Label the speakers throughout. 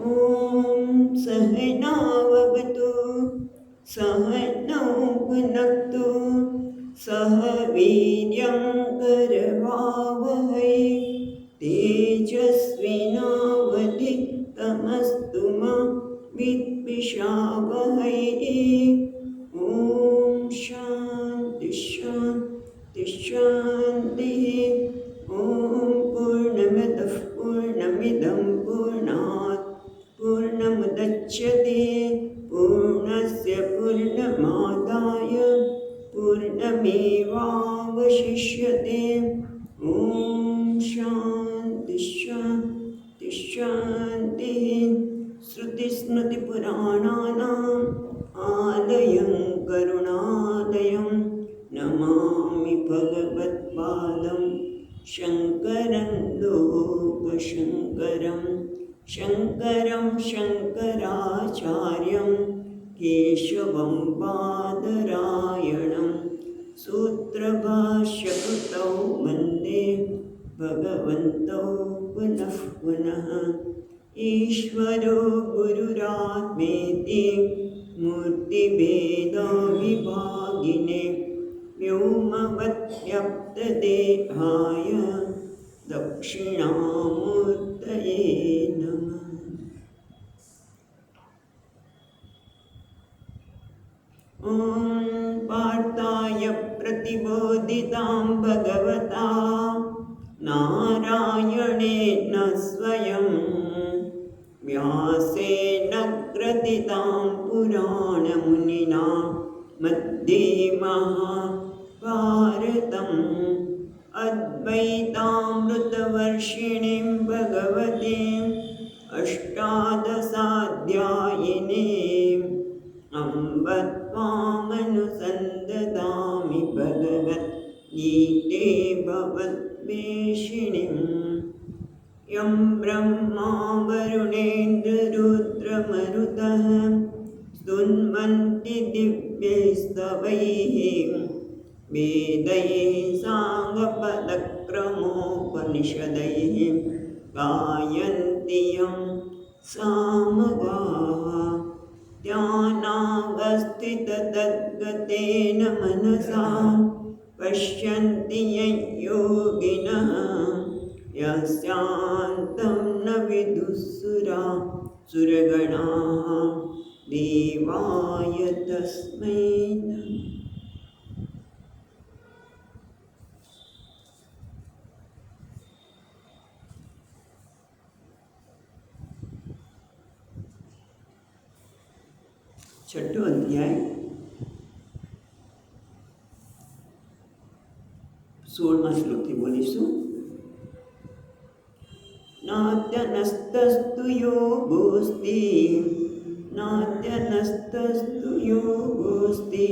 Speaker 1: ॐ सहनाववतु सहनौ भुनक्तु सह वीर्यं करवावहै तेजस्विनावधितमस्तु मा विद्विषावहै। ॐ शान्ति शान्ति शान्तिः। ॐ पूर्णमदः पूर्णमिदं पूर्णात् पूर्णमुदच्यते पूर्णस्य पूर्णमादाय पूर्णमेवावशिष्यते। ॐ शान्ति शान्ति शान्तिः। श्रुतिस्मृतिपुराणानाम् आलयं करुणालयं नमामि भगवत्पादं शङ्करं लोकशङ्करं शङ्करं शङ्कराचार्यं केशवं बादरायणं सूत्रभाष्यकृतौ वन्दे भगवन्तौ पुनः पुनः। ईश्वरो गुरुरात्मेति मूर्तिभेदविभागिने व्योमवद्व्यक्तदेहाय दक्षिणामूर्तये नमः। ॐ पार्थाय प्रतिबोधितां भगवता नारायणेन स्वयं व्यासेन ग्रथितां पुराणमुनिना मध्ये महाभारतम् अद्वैतामृतवर्षिणीं भगवतीम् अष्टादशाध्यायिनीम् अम्ब त्वामनुसन्ददामि भगवद्गीते भवद्वेषिणीम्। यं ब्रह्मा वरुणेन्द्ररुद्रमरुतः स्तुन्वन्ति दिव्यैस्तवैः वेदैः साङ्गपदक्रमोपनिषदैः गायन्ति यं सामगाः। ध्यानावस्थिततद्गतेन मनसा पश्यन्ति यं योगिनः यस्यान्तं न विदुःसुराः सुरगणाः देवाय तस्मै नमः। छठो अध्याय 16 श्लोकથી બોલીશું। नाद्यनस्तस्तु योगोऽस्ति नाद्यनस्तस्तु योगोऽस्ति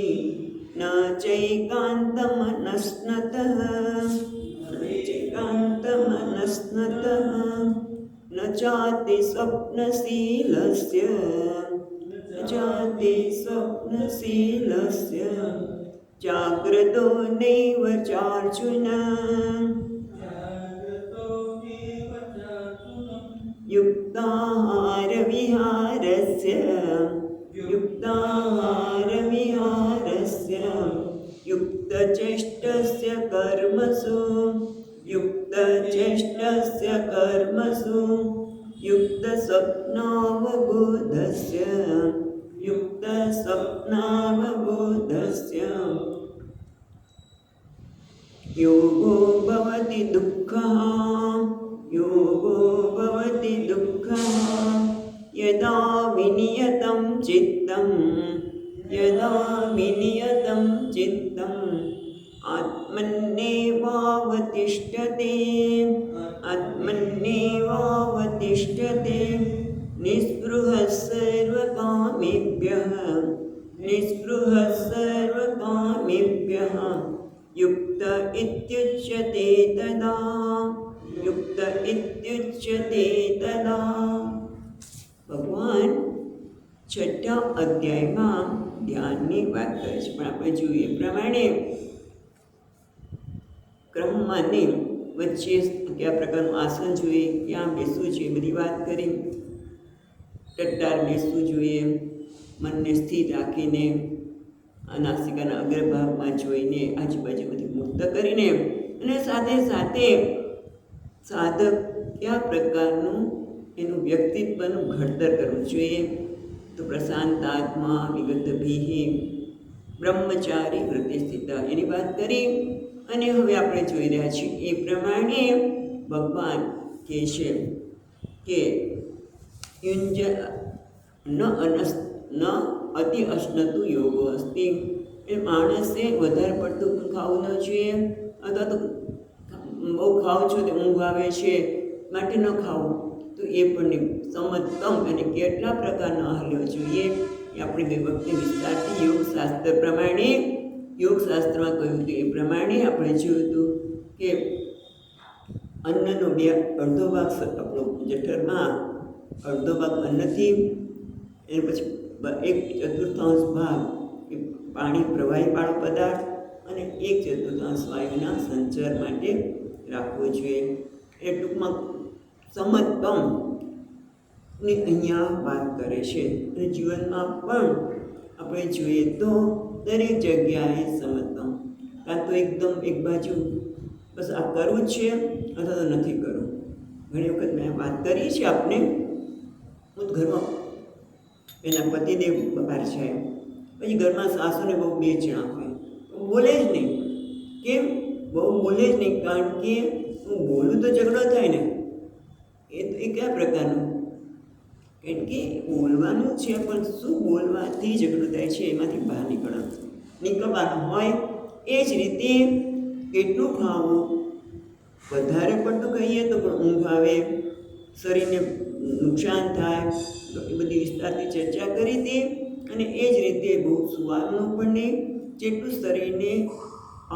Speaker 1: न चैकान्तमनस्नतः न चाति स्वप्नशीलस्य जाति स्वप्नशीलस्य जाग्रतो नैव चार्जुन युक्ताहारविहारस्य युक्तचेष्टस्य कर्मसु युक्तस्वप्नावबोधस्य योगो भवति दुःखः यदा विनियतं चित्तम् आत्मन्नेवावतिष्ठते निःस्पृहः सर्वकामेभ्यः युक्त इत्युच्यते तदा। भगवान छठा अध्यायમાં ધ્યાનની વાત કરે છે, પણ આપણે જોઈએ પ્રમાણે ક્રમમાંને વચ્ચે કયા પ્રકારનું આસન જોઈએ, ક્યાં બેસવું છે, બધી વાત કરી। ટટ્ટાર બેસવું જોઈએ, મનને સ્થિર રાખીને નાસિકાના અગ્રભાગમાં જોઈને આજુબાજુમાંથી મુક્ત કરીને, અને સાથે સાથે સાધક કયા પ્રકારનું એનું વ્યક્તિત્વનું ઘડતર કરવું જોઈએ. તો પ્રશાંતાત્મા વિગતભિઃ બ્રહ્મચારી વૃત્તિ સ્થિતા એની વાત કરી. અને હવે આપણે જોઈ રહ્યા છીએ એ પ્રમાણે ભગવાન કહે છે કે યુંજ ન અતિ અશ્નતુ યોગો અસ્તિ. એ માણસે વધારે પડતું ખાવું ન જોઈએ, અથવા તો બહુ ખાવ છો તો ઊંઘ આવે છે માટે ન ખાવું, તો એ પણ સમતમ અને કેટલા પ્રકારનો આહાર લેવો જોઈએ એ આપણે ગઈ વખતે વિસ્તારથી યોગશાસ્ત્ર પ્રમાણે, યોગશાસ્ત્રમાં કહ્યું હતું એ પ્રમાણે આપણે જોયું હતું કે અન્નનો અડધો ભાગ આપણો જઠરમાં, અડધો ભાગ અન્નથી, એને પછી 1/4 ભાગ એ પાણી પ્રવાહીવાળો પદાર્થ અને 1/4 વાયુના સંચાર માટે રાખવો જોઈએ. એ ટૂંકમાં સમતમ ની અહીંયા વાત કરે છે. અને જીવનમાં પણ આપણે જોઈએ તો દરેક જગ્યાએ સમતમ, કાં તો એકદમ એક બાજુ બસ આ કરવું જ છે અથવા તો નથી કરવું. ઘણી વખત મેં વાત કરી છે આપને, હું ઘરમાં એના પતિદેવ બહાર છે, પછી ઘરમાં સાસુને બહુ 2 જણા હોય, બોલે જ નહીં. કેમ બહુ બોલે જ નહીં? કારણ કે હું બોલું તો ઝઘડો થાય ને. એ કયા પ્રકારનું? કારણ કે બોલવાનું છે, પણ શું બોલવાથી ઝઘડો થાય છે એમાંથી બહાર નીકળવાનું હોય. એ જ રીતે કેટલું ખાવું, વધારે પડતું કહીએ તો પણ ઊંઘ આવે, શરીરને નુકસાન થાય, તો એ બધી વિસ્તારથી ચર્ચા કરી હતી. અને એ જ રીતે બહુ સુવાનું પણ નહીં, જેટલું શરીરને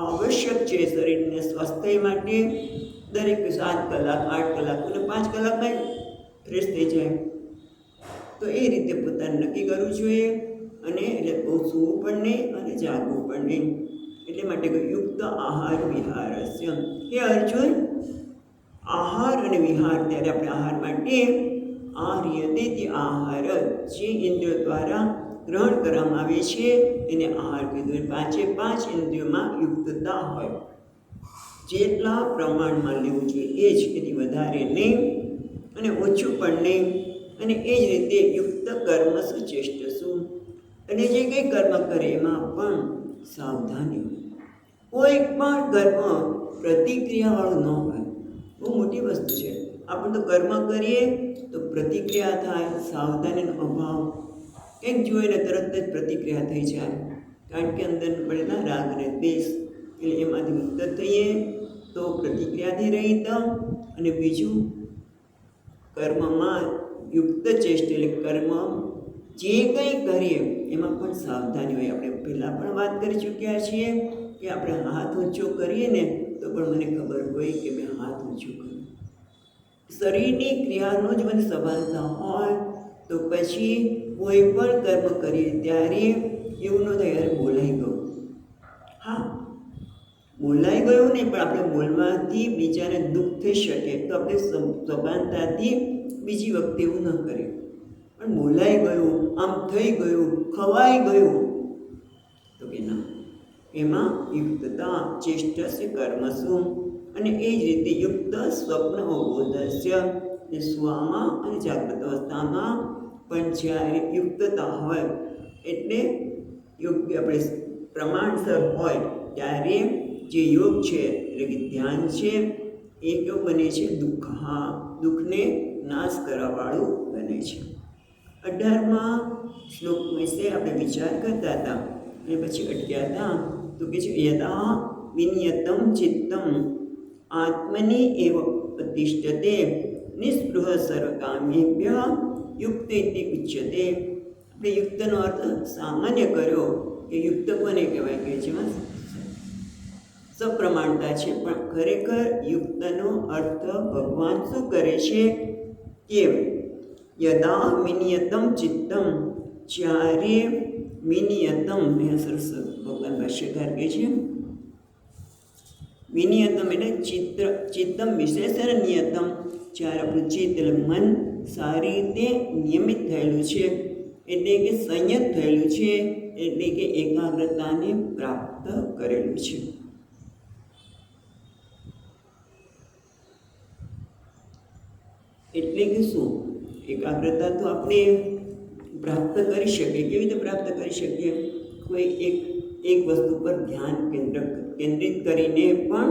Speaker 1: આવશ્યક છે શરીરને સ્વાસ્થ્ય માટે. દરેક 7 કલાક 8 કલાક અને 5 કલાકમાં ફ્રેશ થઈ જાય, તો એ રીતે પોતાને નક્કી કરવું જોઈએ. અને એટલે બહુ સૂવું પણ નહીં અને જાગવું પણ નહીં. એટલે માટે યુક્ત આહાર વિહારસ્ય. હે અર્જુન, આહાર અને વિહાર, ત્યારે આપણે આહાર માટે આહાર્યતે તે આહાર જે ઇન્દ્રિયો દ્વારા ગ્રહણ કરવામાં આવે છે એને આહાર કીધું. 5 ઇન્દ્રિયોમાં યુક્તતા હોય, જેટલા પ્રમાણમાં લેવું જોઈએ એ જ, એથી વધારે નહીં અને ઓછું પણ નહીં. અને એ જ રીતે યુક્ત કર્મ સુચેષ્ટસુ, અને જે કંઈ કર્મ કરે એમાં પણ સાવધાની. કોઈ પણ કર્મ પ્રતિક્રિયાવાળું ન હોય, બહુ મોટી વસ્તુ છે. આપણે તો કર્મ કરીએ તો પ્રતિક્રિયા થાય, સાવધાનીનો અભાવ, કંઈક જોઈને તરત જ પ્રતિક્રિયા થઈ જાય, કારણ કે અંદર પડેલા રાગ અને દ્વેષ. એટલે એમાંથી મુક્ત થઈએ તો પ્રતિક્રિયાથી રહિત. અને બીજું, કર્મમાં યુક્ત ચેષ્ટ, એટલે કર્મ જે કંઈ કરીએ એમાં પણ સાવધાની હોય. આપણે પહેલાં પણ વાત કરી ચૂક્યા છીએ કે આપણે હાથ ઊંચો કરીએ ને તો પણ મને ખબર હોય કે મેં હાથ ઊંચો કર્યો. શરીરની ક્રિયાનો જ મને સભાનતા હોય તો પછી કોઈ પણ કર્મ કરીએ ત્યારે એવું ન થાય યાર બોલાઈ ગયું. હા, બોલાઈ ગયું નહીં, પણ આપણે બોલવાથી બીજાને દુઃખ થઈ શકે, તો આપણે સભાનતાથી બીજી વખતે એવું ન કરીએ. પણ બોલાઈ ગયું, આમ થઈ ગયું, ખવાઈ ગયું, તો કે ના, એમાં યુક્તતા ચેષ્ટસ્ય કર્મસુ. અને એ જ રીતે યુક્ત સ્વપ્ન અવબોધસ્ય, એ સ્વમાં અને જાગૃત અવસ્થામાં પણ જ્યારે યુક્તતા હોય, એટલે યોગ્ય આપણે પ્રમાણસર હોય ત્યારે જે યોગ છે એટલે કે ધ્યાન છે એ કેવું બને છે? દુઃખને નાશ કરવાવાળું બને છે. 18મા શ્લોક વિશે આપણે વિચાર કરતા હતા અને પછી અટક્યા હતા. તો કે છે યદા વિનિયતમ ચિત્તમ આત્મની એવ પ્રતિષ્ઠતે નિસ્પૃહ સર્વકામેભ્ય યુક્ત ઇતિ ઉચ્યતે. આપણે યુક્તનો અર્થ સામાન્ય કર્યો કે યુક્ત કોને કહેવાય કે જેમાં સપ્રમાણતા છે, પણ ખરેખર યુક્તનો અર્થ ભગવાન શું કરે છે કે યદા વિનિયતમ ચિત્તમ, જ્યારે વિનિયતમ, મેં સરસ ભગવાન ભાષ્યકાર કહે છે વિનિયતમ એટલે ચિત્તમ વિશેષણ નિયતમ, જ્યારે આપણું ચિત્ત એટલે મન સારી રીતે નિયમિત થયેલું છે, એટલે કે સંયત થયેલું છે, એટલે કે એકાગ્રતાને પ્રાપ્ત કરેલું છે. એટલે કે શું? એકાગ્રતા તો આપણે પ્રાપ્ત કરી શકીએ. કેવી રીતે પ્રાપ્ત કરી શકીએ? કોઈ એક વસ્તુ પર ધ્યાન કેન્દ્રિત કરીને પણ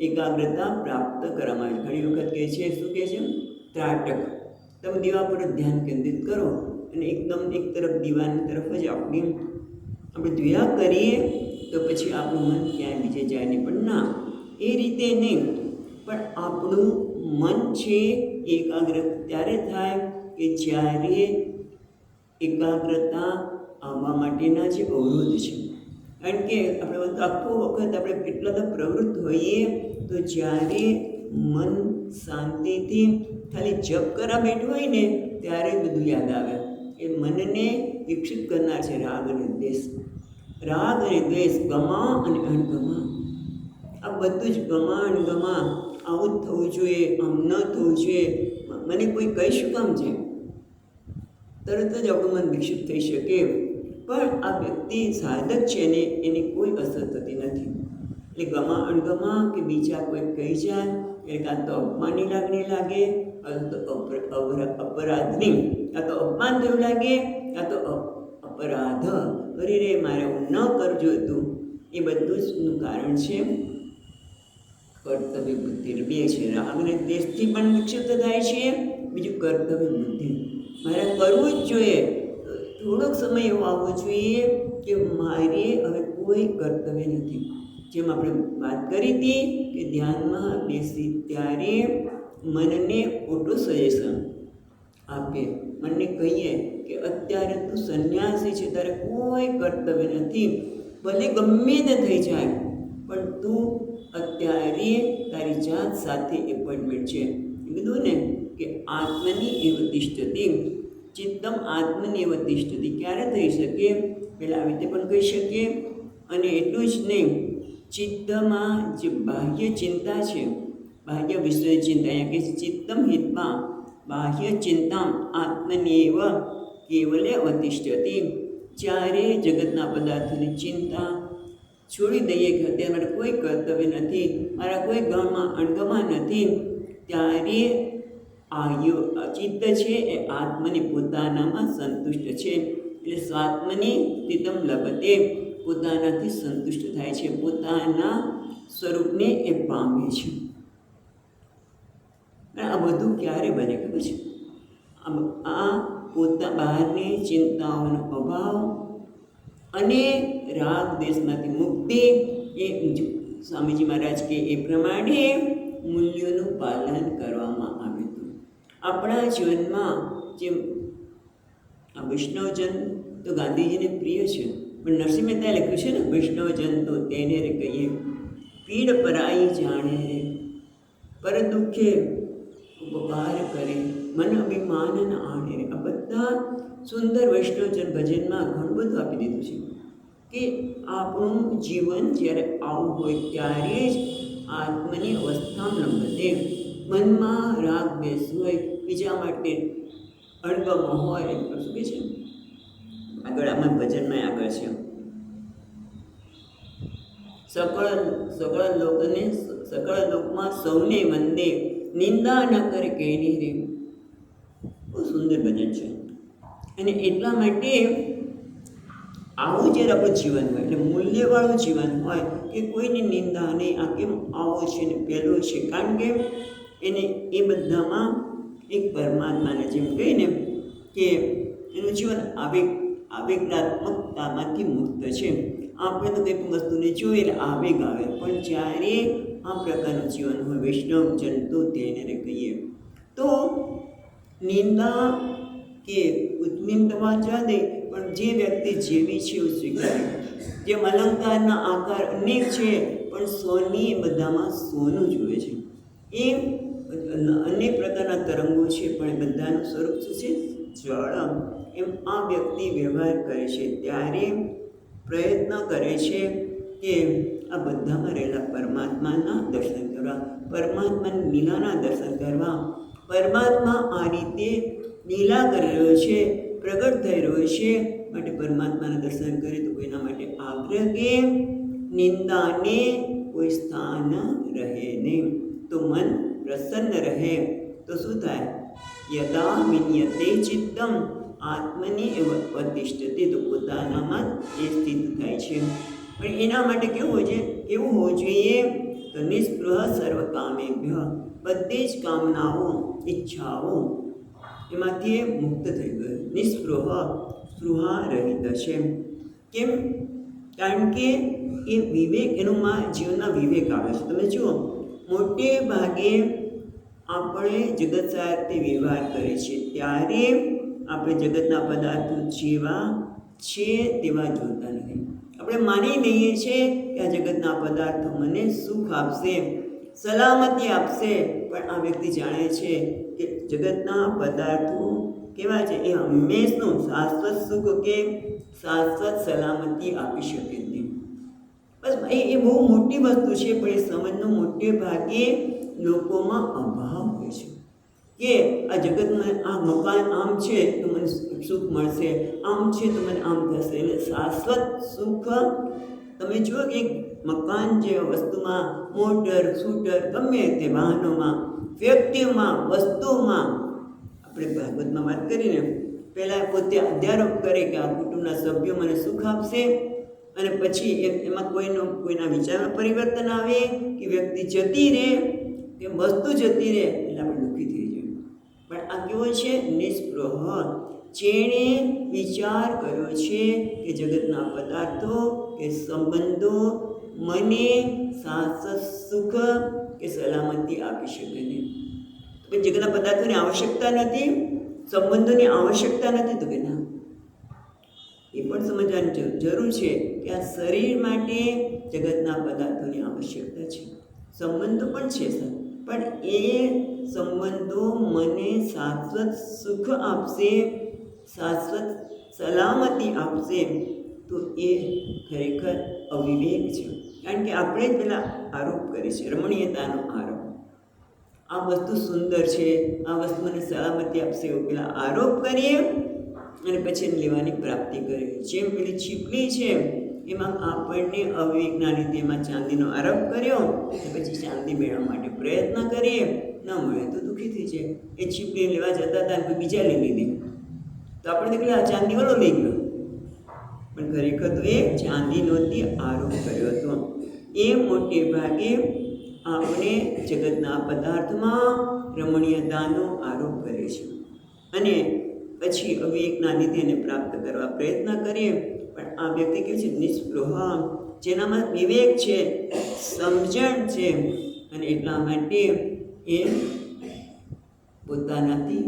Speaker 1: એકાગ્રતા પ્રાપ્ત કરવામાં આવે. ઘણી વખત કહે છે, શું કહે છે? ત્રાટક. તમે દીવા પર ધ્યાન કેન્દ્રિત કરો અને એકદમ એક તરફ દીવાની તરફ જ આપણે જોયા કરીએ તો પછી આપણું મન ક્યાંય બીજે જાય નહીં. પણ ના, એ રીતે નહીં. પણ આપણું મન છે એકાગ્ર ત્યારે થાય કે જ્યારે એકાગ્રતા આવવા માટેના જે અવરોધ છે. કારણ કે આપણે આખો વખત આપણે કેટલા બધા પ્રવૃત્ત હોઈએ, તો જ્યારે મન શાંતિથી ખાલી જપ કરવા બેઠું હોય ને ત્યારે બધું યાદ આવે. એ મનને વિકસિત કરનાર છે રાગ અને દ્વેષ. રાગ અને દ્વેષ, ગમા અને અણગમા, આ બધું જ ગમા અણગમા. આવું જ થવું જોઈએ, આમ ન થવું જોઈએ, મને કોઈ કહી શું કામ છે, તરત જ આપણું મન વિકસિત થઈ શકે. પણ આ વ્યક્તિ સાધક છે ને એની કોઈ અસર થતી નથી. એટલે ગમા અણગમા કે બીજા કોઈ કહી જાય એટલે કાં તો અપમાનની લાગણી લાગે, કાં તો અપરાધની, કાં તો અપમાન થયું લાગે, કાં તો અપરાધ, અરે રે મારે હું ન કરજો હતું. એ બધું જનું કારણ છે કર્તવ્ય બુદ્ધિ. બે છે, રાગ અને દ્વેષથી પણ વિકસિત થાય છે. બીજું કર્તવ્ય બુદ્ધિ, મારે કરવું જ જોઈએ. થોડોક સમય એવો આવવો જોઈએ કે મારે હવે કોઈ કર્તવ્ય નથી. જેમ આપણે વાત કરી હતી કે ધ્યાનમાં બેસી ત્યારે મનને ઓટો સજેશન આપે, મનને કહીએ કે અત્યારે તું સંન્યાસી છે, તારે કોઈ કર્તવ્ય નથી, ભલે ગમે તે થઈ જાય, પણ તું અત્યારે તારી જાત સાથે એપોઇન્ટમેન્ટ છે. કીધું ને કે આત્મની એવ તિષ્ઠતિ, ચિત્તમ આત્મનિયવ તિષ્ઠતિ. ક્યારે થઈ શકે? પહેલાં આવી રીતે પણ કહી શકીએ. અને એટલું જ નહીં, ચિત્તમાં જે બાહ્ય ચિંતા છે, બાહ્ય વિષય ચિંતા, અહીંયા કહે છે ચિત્તમ હિતમાં બાહ્ય ચિંતા આત્મનિયવ કેવલે અતિષ્ઠતિ. જ્યારે જગતના પદાર્થોની ચિંતા છોડી દઈએ કે અત્યારે મારે કોઈ કર્તવ્ય નથી, મારા કોઈ ગમા અણગમા નથી, ત્યારે ચિત્ત છે એ આત્મને પોતાનામાં સંતુષ્ટ છે. એટલે સ્વાત્મની સ્થિતમ લભતે, પોતાનાથી સંતુષ્ટ થાય છે, પોતાના સ્વરૂપને એ પામે છે. આ બધું ક્યારે બને ખબર છે? આ બહારની ચિંતાઓનો અભાવ અને રાગ દેશમાંથી મુક્તિ. એ સ્વામીજી મહારાજ કે એ પ્રમાણે મૂલ્યોનું પાલન કરવામાં આવે. આપણા જીવનમાં જેમ આ વૈષ્ણવજન તો ગાંધીજીને પ્રિય છે, પણ નરસિંહ મહેતાએ લખ્યું છે ને, વૈષ્ણવજન તો તેને રે કહીએ, પીડ પરાઈ જાણે રે, પર દુઃખે ઉપકાર કરે, મન અભિમાન આણે રે. આ બધા સુંદર વૈષ્ણવજન ભજનમાં ઘણું બધું આપી દીધું છે કે આપણું જીવન જ્યારે આવું હોય ત્યારે જ આત્મની અવસ્થામાં લંબતે, મનમાં રાગ દ્વેષ હોય, બીજા માટે અણગમો હોય, શું કહે છે આગળ આમાં ભજનમાં આગળ છે, સકળ લોકમાં સૌને વંદે, નિંદા ન કરે કેની રે. બહુ સુંદર ભજન છે. અને એટલા માટે આવું જ્યારે આપણું જીવન હોય, એટલે મૂલ્યવાળું જીવન હોય કે કોઈની નિંદા નહીં, આ કેમ આવો છે ને પેલો છે, કારણ કે એને એ બધામાં એક પરમાત્માને જેમ કહીને કે એનું જીવન આવેગાત્મકતામાંથી મુક્ત છે. આપણે તો કંઈ પણ વસ્તુને જોઈએ એટલે આવેગ આવે, પણ જ્યારે આ પ્રકારનું જીવન હોય વૈષ્ણવ જન તો તેને કહીએ તો નિંદા કે ઉત્મિંતમાં જા દે, પણ જે વ્યક્તિ જેવી છે એવું સ્વીકારે. જેમ અલંકારના આકાર અનેક છે, પણ સોની બધામાં સોનું જુએ છે. એ અનેક પ્રકારના તરંગો છે, પણ એ બધાનું સ્વરૂપ શું છે? જળ. એમ આ વ્યક્તિ વ્યવહાર કરે છે ત્યારે પ્રયત્ન કરે છે કે આ બધામાં રહેલા પરમાત્માના દર્શન કરવા, પરમાત્માની લીલાના દર્શન કરવા, પરમાત્મા આ રીતે લીલા કરી રહ્યો છે, પ્રગટ થઈ રહ્યો છે. માટે પરમાત્માના દર્શન કરે તો કોઈના માટે આગ્રહ કે નિંદાને કોઈ સ્થાન રહે નહીં, તો મન પ્રસન્ન રહે. તો શું થાય? યદા વિન્યતે ચિત્તમ આત્મની એવ પ્રતિષ્ઠતે, તો પોતાનામાં એ સ્થિત થાય છે. પણ એના માટે કેવું હોવું જોઈએ? તો નિસ્પૃહ સર્વ કામેભ્ય, બધી જ કામનાઓ, ઈચ્છાઓ એમાંથી મુક્ત થઈ ગયો. નિસ્પૃહ, સ્પૃહા રહિત છે. કેમ? કારણ કે એ વિવેક, એનું જીવનમાં વિવેક આવે છે. તમે જુઓ, મોટે ભાગે આપણે જગત સાથે વ્યવહાર કરીએ છીએ ત્યારે આપણે જગતના પદાર્થો જેવા છે તેવા જોતા નથી. આપણે માની લઈએ છીએ કે આ જગતના પદાર્થો મને સુખ આપશે, સલામતી આપશે. પણ આ વ્યક્તિ જાણે છે કે જગતના પદાર્થો કેવા છે? એ હંમેશનું શાશ્વત સુખ કે શાશ્વત સલામતી આપી શકે નહીં. બસ એ બહુ મોટી વસ્તુ છે, પણ એ સમજનો મોટે ભાગે લોકોમાં અભાવ હોય છે કે આ જગતમાં આ મકાન આમ છે તો મને સુખ મળશે, આમ છે તો મને આમ થશે. એટલે શાશ્વત સુખ તમે જુઓ કે મકાન જે વસ્તુમાં, મોટર સ્કૂટર, ગમે તે વાહનોમાં, વ્યક્તિઓમાં, વસ્તુઓમાં, આપણે ભાગવતમાં વાત કરીને પહેલાં પોતે અધ્યારોપ કરે કે આ કુટુંબના સભ્યો મને સુખ આપશે, અને પછી એમાં કોઈના વિચારમાં પરિવર્તન આવે કે વ્યક્તિ જતી રહે કે વસ્તુ જતી રહે એટલે આપણે દુઃખી થઈ જાય. પણ આ કેવો છે? નિસ્પૃહ, જેણે વિચાર કર્યો છે કે જગતના પદાર્થો કે સંબંધો મને શાશ્વત સુખ કે સલામતી આપી શકે નહીં. જગતના પદાર્થોની આવશ્યકતા નથી, સંબંધોની આવશ્યકતા નથી. તો કે ના, એ પણ સમજવાની જરૂર છે કે આ શરીર માટે જગતના પદાર્થોની આવશ્યકતા છે, સંબંધો પણ છે સર, પણ એ સંબંધો મને શાશ્વત સુખ આપશે, શાશ્વત સલામતી આપશે, તો એ ખરેખર અવિવેક છે. કારણ કે આપણે જ પેલા આરોપ કરીએ છીએ, રમણીયતાનો આરોપ. આ વસ્તુ સુંદર છે, આ વસ્તુ મને સલામતી આપશે, એવો પેલા આરોપ કરીએ અને પછી એને લેવાની પ્રાપ્તિ કરીએ. જેમ પેલી છીપલી છે, એમાં આપણને અવિવેકના લીધે એમાં ચાંદીનો આરોપ કર્યો, પછી ચાંદી મેળવવા માટે પ્રયત્ન કરીએ, ન મળે તો દુઃખી થઈ જાય. એ છીપલી લેવા જતા હતા કોઈ બીજા લઈ લીધી, તો આપણે નીકળે આ ચાંદી વાળો લઈ ગયો, પણ ખરેખર તો એ ચાંદી નહોતી, આરોપ કર્યો હતો. એ મોટે ભાગે આપણે જગતના પદાર્થમાં રમણીયતાનો આરોપ કરીએ છીએ અને પછી અવિવેકના લીધે એને પ્રાપ્ત કરવા પ્રયત્ન કરીએ. પણ આ વ્યક્તિ કહે છે નિસ્પૃહ, જેનામાં વિવેક છે, સમજણ છે, અને એટલા માટે એ પોતાનાથી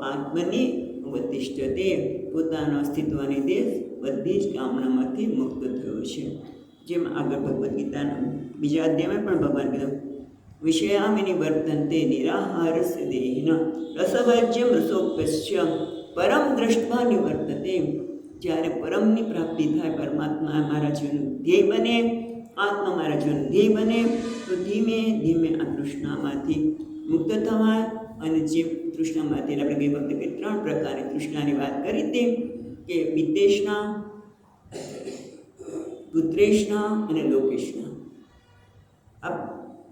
Speaker 1: આત્મની અવતિષ્ઠતે, પોતાના અસ્તિત્વની દેશ બધી જ કામનામાંથી મુક્ત થયો છે. જેમ આગળ ભગવદ્ ગીતાના બીજા અધ્યાયમાં પણ ભગવાન કીધું, વિષયામિની વર્તન્તે નિરાહારસ્ય દેહિન રસભજ્યમ રસોપસ્ય પરમ દ્રષ્ટવા નિવર્તતે. જ્યારે પરમની પ્રાપ્તિ થાય, પરમાત્મા મારા જીવનનું ધ્યેય બને, આત્મા મારા જીવનનું ધ્યેય બને, તો ધીમે ધીમે આ તૃષ્ણામાંથી મુક્ત થવાય. અને જે તૃષ્ણામાંથી આપણે ગઈ વખતે કે 3 પ્રકારની તૃષ્ણાની વાત કરી હતી કે વિદેશના, પુત્રેશના અને લોકેશના. આ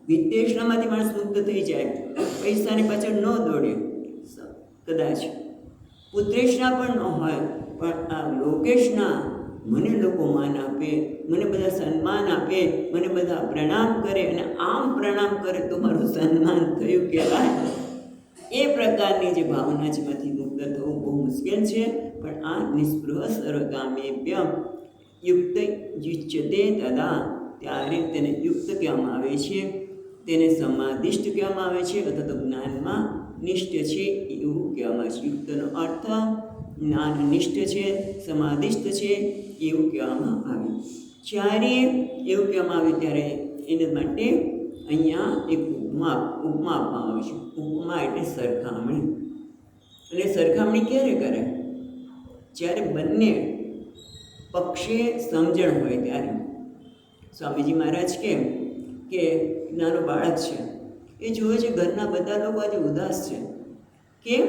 Speaker 1: વિદેશનામાંથી માણસ મુક્ત થઈ જાય, પૈસાની પાછળ ન દોડે, કદાચ પુત્રેશના પણ ન હોય, પણ આ લોકેશના, મને લોકો માન આપે, મને બધા સન્માન આપે, મને બધા પ્રણામ કરે, અને આમ પ્રણામ કરે તો મારું સન્માન થયું કહેવાય. એ પ્રકારની જે ભાવના જેમાંથી મુક્ત થવું બહુ મુશ્કેલ છે. પણ આ નિસ્પૃહ સર્વકામેભ્ય યુક્ત યુચ્યતે તદા, ત્યારે તેને યુક્ત કહેવામાં આવે છે, તેને સમાધિષ્ઠ કહેવામાં આવે છે, અથવા તો જ્ઞાનમાં નિષ્ઠ છે એવું કહેવામાં આવે છે. યુક્તનો અર્થ જ્ઞાનનિષ્ઠ છે, સમાધિષ્ઠ છે એવું કહેવામાં આવે. જ્યારે એવું કહેવામાં આવે ત્યારે એના માટે અહીંયા એક ઉપમા આપવામાં આવે છે. ઉપમા એટલે સરખામણી. અને સરખામણી ક્યારે કરે? જ્યારે બંને પક્ષે સમજણ હોય ત્યારે. સ્વામીજી મહારાજ કે નાનો બાળક છે, એ જુએ છે ઘરના બધા લોકો આજે ઉદાસ છે, કેમ?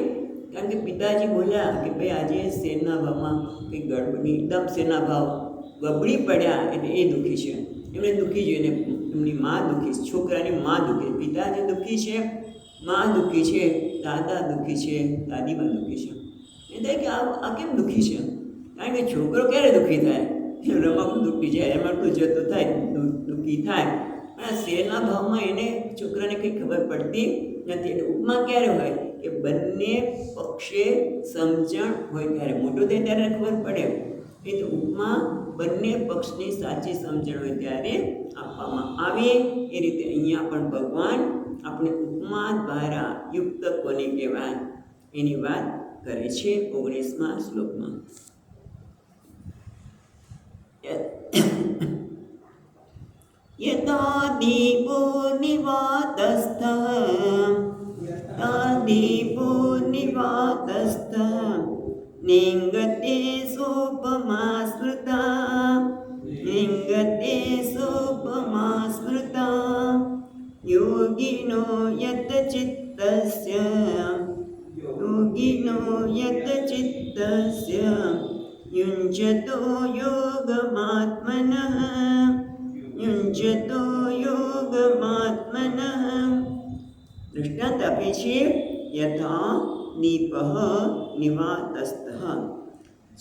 Speaker 1: કારણ કે પિતાજી બોલ્યા કે ભાઈ આજે શેરના ભાવમાં કંઈક ગડબડી, એકદમ શેરના ભાવ ગબડી પડ્યા એટલે એ દુઃખી છે. એમને દુઃખી જોઈને એમની મા દુઃખી છે, છોકરાની મા દુઃખી, પિતાજી દુઃખી છે, મા દુઃખી છે, દાદા દુઃખી છે, દાદીમાં દુઃખી છે. એટલે કે આ કેમ દુઃખી છે? કારણ કે છોકરો ક્યારે દુઃખી થાય? રમકડું દુઃખી જાય, રમકડું જતું થાય દુઃખી થાય. અને શેરના ભાવમાં એને છોકરાને કંઈ ખબર પડતી નથી. એટલે ઉપમા ક્યારે હોય કે બંને પક્ષે સમજણ હોય ત્યારે, મોટો થાય ત્યારે ખબર પડે. એ તો ઉપમા બંને પક્ષની સાચી સમજણ હોય ત્યારે આપવામાં આવે. એ રીતે અહીંયા પણ ભગવાન આપણે ઉપમા દ્વારા યુક્ત કોને કહેવાય એની વાત કરે છે 19મા શ્લોકમાં. યથા દીપો નિવાતસ્થ નિંગતે સોપમા સ્મૃતા યોગિનો યત ચિત્તસ્ય યુંજતો યોગમાત્મનઃ. દૃષ્ટાંત આપે છે યથા દીપઃ નિવાતસ્થ,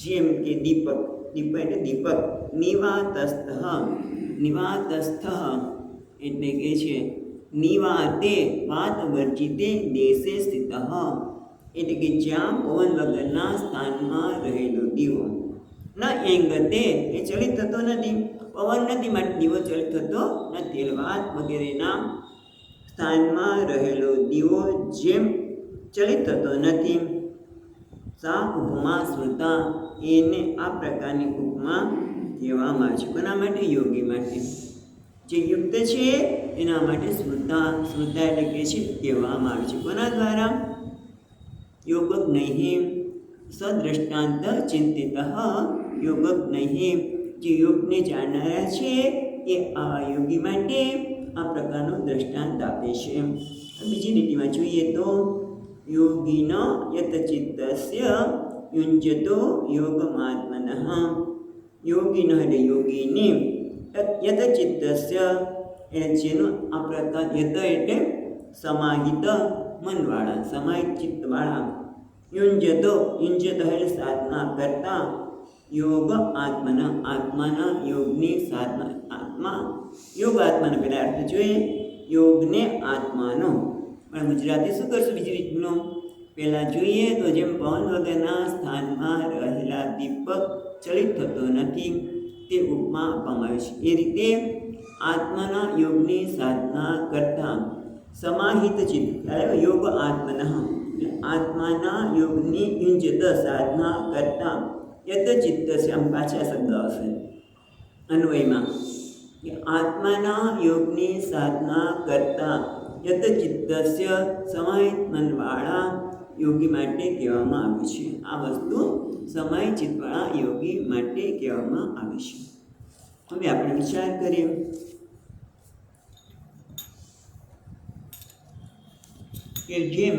Speaker 1: જેમ કે દીપક એટલે દીપક, નિવાતસ્થ એટલે કે છે નિવાતે વાત વર્જિતે દેશે સ્થિત, એટલે કે જ્યાં પવન વગરના સ્થાનમાં રહેલો દીવો. ન એંગતે એ ચલિત થતો નથી, પવન નથી માટે દીવો ચલિત થતો નથી. વાત વગેરેના સ્થાનમાં રહેલો દીવો જેમ ચલિત થતો નથી. સા ઉપમા સ્મૃતા, એને આ પ્રકારની ઉપમા કહેવામાં આવે છે. કોના માટે? યોગી માટે. જે યુક્ત છે એના માટે સ્મૃતા એટલે કે છે કહેવામાં આવે છે. કોના દ્વારા? યોગજ્ઞૈઃ સદ્રષ્ટાંત ચિંતિત યોગજ્ઞૈઃ, જે યોગને જાણનારા છે એ આ યોગી માટે આ પ્રકારનું દ્રષ્ટાંત આપે છે. બીજી લીટીમાં જોઈએ તો યોગિન યત ચિત્તસ્ય યુંજતો યોગમાત્મનઃ. યોગિન એટલે યોગીને, યત ચિત્તસ્ય એ જેનું આ પ્રકાર, યત એટલે સમાહિત મનવાળા, સમાહિત ચિત્તવાળા. યુંજતો એટલે સાધના કરતા, યોગ આત્માના યોગની સાધના, યોગ આત્માનો પહેલા અર્થ જોઈએ, યોગને આત્માનો. પણ ગુજરાતી શું કરશું બીજી રીતનો? પહેલાં જોઈએ તો જેમ પવન વગરના સ્થાનમાં રહેલા દીપક ચલિત થતો નથી તે ઉપમા આપવામાં આવે છે. એ રીતે આત્માના યોગની સાધના કરતા સમાહિત ચિત્ત, યોગ આત્માના યોગની યુંજત સાધના કરતા યત ચિત્તસ્ય, આમ પાછા શબ્દ આવશે અન્વયમાં, કે આત્માના યોગની સાધના કરતા યત ચિત્તસ્ય સમાહિત મનવાળા યોગી માટે કહેવામાં આવે છે. આ વસ્તુ સમાહિત ચિત્તવાળા યોગી માટે કહેવામાં આવે છે. હવે આપણે વિચાર કરીએ કે જેમ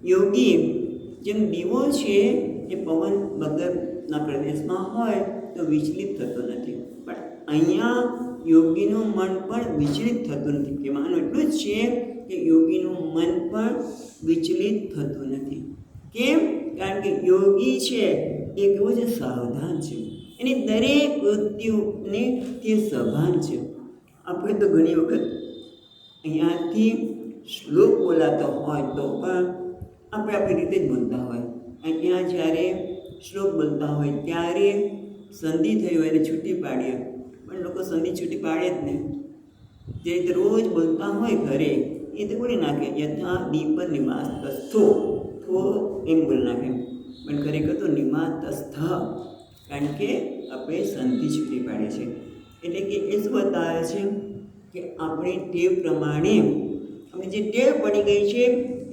Speaker 1: યોગી, જેમ દીવો છે એ પવન વગરના પ્રદેશમાં હોય તો વિચલિત થતો નથી, પણ અહીંયા યોગીનું મન પણ વિચલિત થતું નથી. કહેવાનું એટલું જ છે કે યોગીનું મન પણ વિચલિત થતું નથી. કેમ? કારણ કે યોગી છે એ કેવું છે? સાવધાન છે. એની દરેક વૃત્તિઓને તે સભાન છે. આપણે તો ઘણી વખત અહીંયાથી શ્લોક બોલાતો હોય તો પણ આપણે આપણી રીતે જ બોલતા હોય. અહીંયા જ્યારે શ્લોક બોલતા હોય ત્યારે સંધિ થઈ હોય એને છૂટી પાડીએ, પણ લોકો સંધિ છૂટી પાડે જ નહીં. જે રીતે રોજ બોલતા હોય ઘરે એ તો બોલી નાખે, યથા દીપ નિવાતસ્થો, થો એમ બોલી નાખે, પણ ખરેખર તો નિવાતસ્થ, કારણ કે આપણે સંધિ છૂટી પાડીએ છીએ. એટલે કે એ શું બતાવે છે કે આપણી ટેવ પ્રમાણે, આપણે જે ટેવ પડી ગઈ છે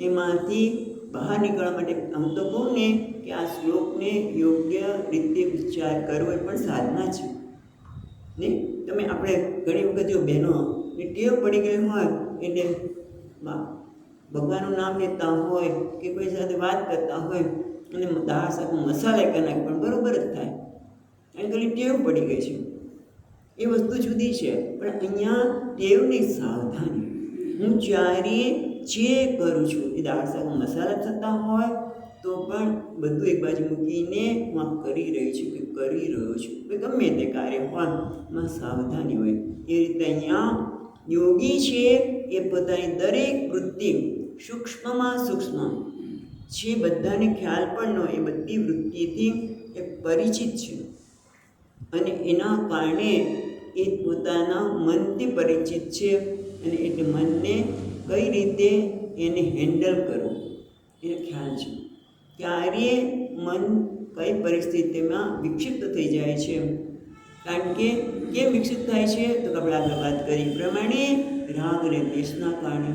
Speaker 1: એમાંથી બહાર નીકળવા માટે હું તો કહું ને કે આ શ્લોકને યોગ્ય રીતે ઉચ્ચાર કરવો એ પણ સાધના છે ને. તમે આપણે ઘણી વખત જો બહેનો ટેવ પડી ગઈ હોય એટલે ભગવાનનું નામ લેતા હોય કે કોઈ સાથે વાત કરતા હોય અને દાળ શાકમાં મસાલા કરી નાખે પણ બરાબર જ થાય. કારણ કે ટેવ પડી ગઈ છે. એ વસ્તુ જુદી છે. પણ અહીંયા ટેવની સાવધાની. હું જ્યારે જે કરું છું એ દાળ શાકમાં મસાલા થતા હોય તો પણ બધું એક બાજુ મૂકીને હું કરી રહી છું કે કરી રહ્યો છું. ગમે તે કાર્ય હોય એમાં સાવધાની હોય. એ રીતે અહીંયા યોગી છે એ પોતાની દરેક વૃત્તિ સૂક્ષ્મમાં સૂક્ષ્મ જે બધાને ખ્યાલ પણ ન હોય એ બધી વૃત્તિથી એ પરિચિત છે. અને એના કારણે એ પોતાના મનથી પરિચિત છે. અને એટલે મનને કઈ રીતે એને હેન્ડલ કરવું એને ખ્યાલ છે. ક્યારે મન કઈ પરિસ્થિતિમાં વિક્ષિપ્ત થઈ જાય છે. કારણ કે કેમ વિકસિત થાય છે તો આપણે આગળ વાત કરી પ્રમાણે રાગ અને દ્વેષના કારણે.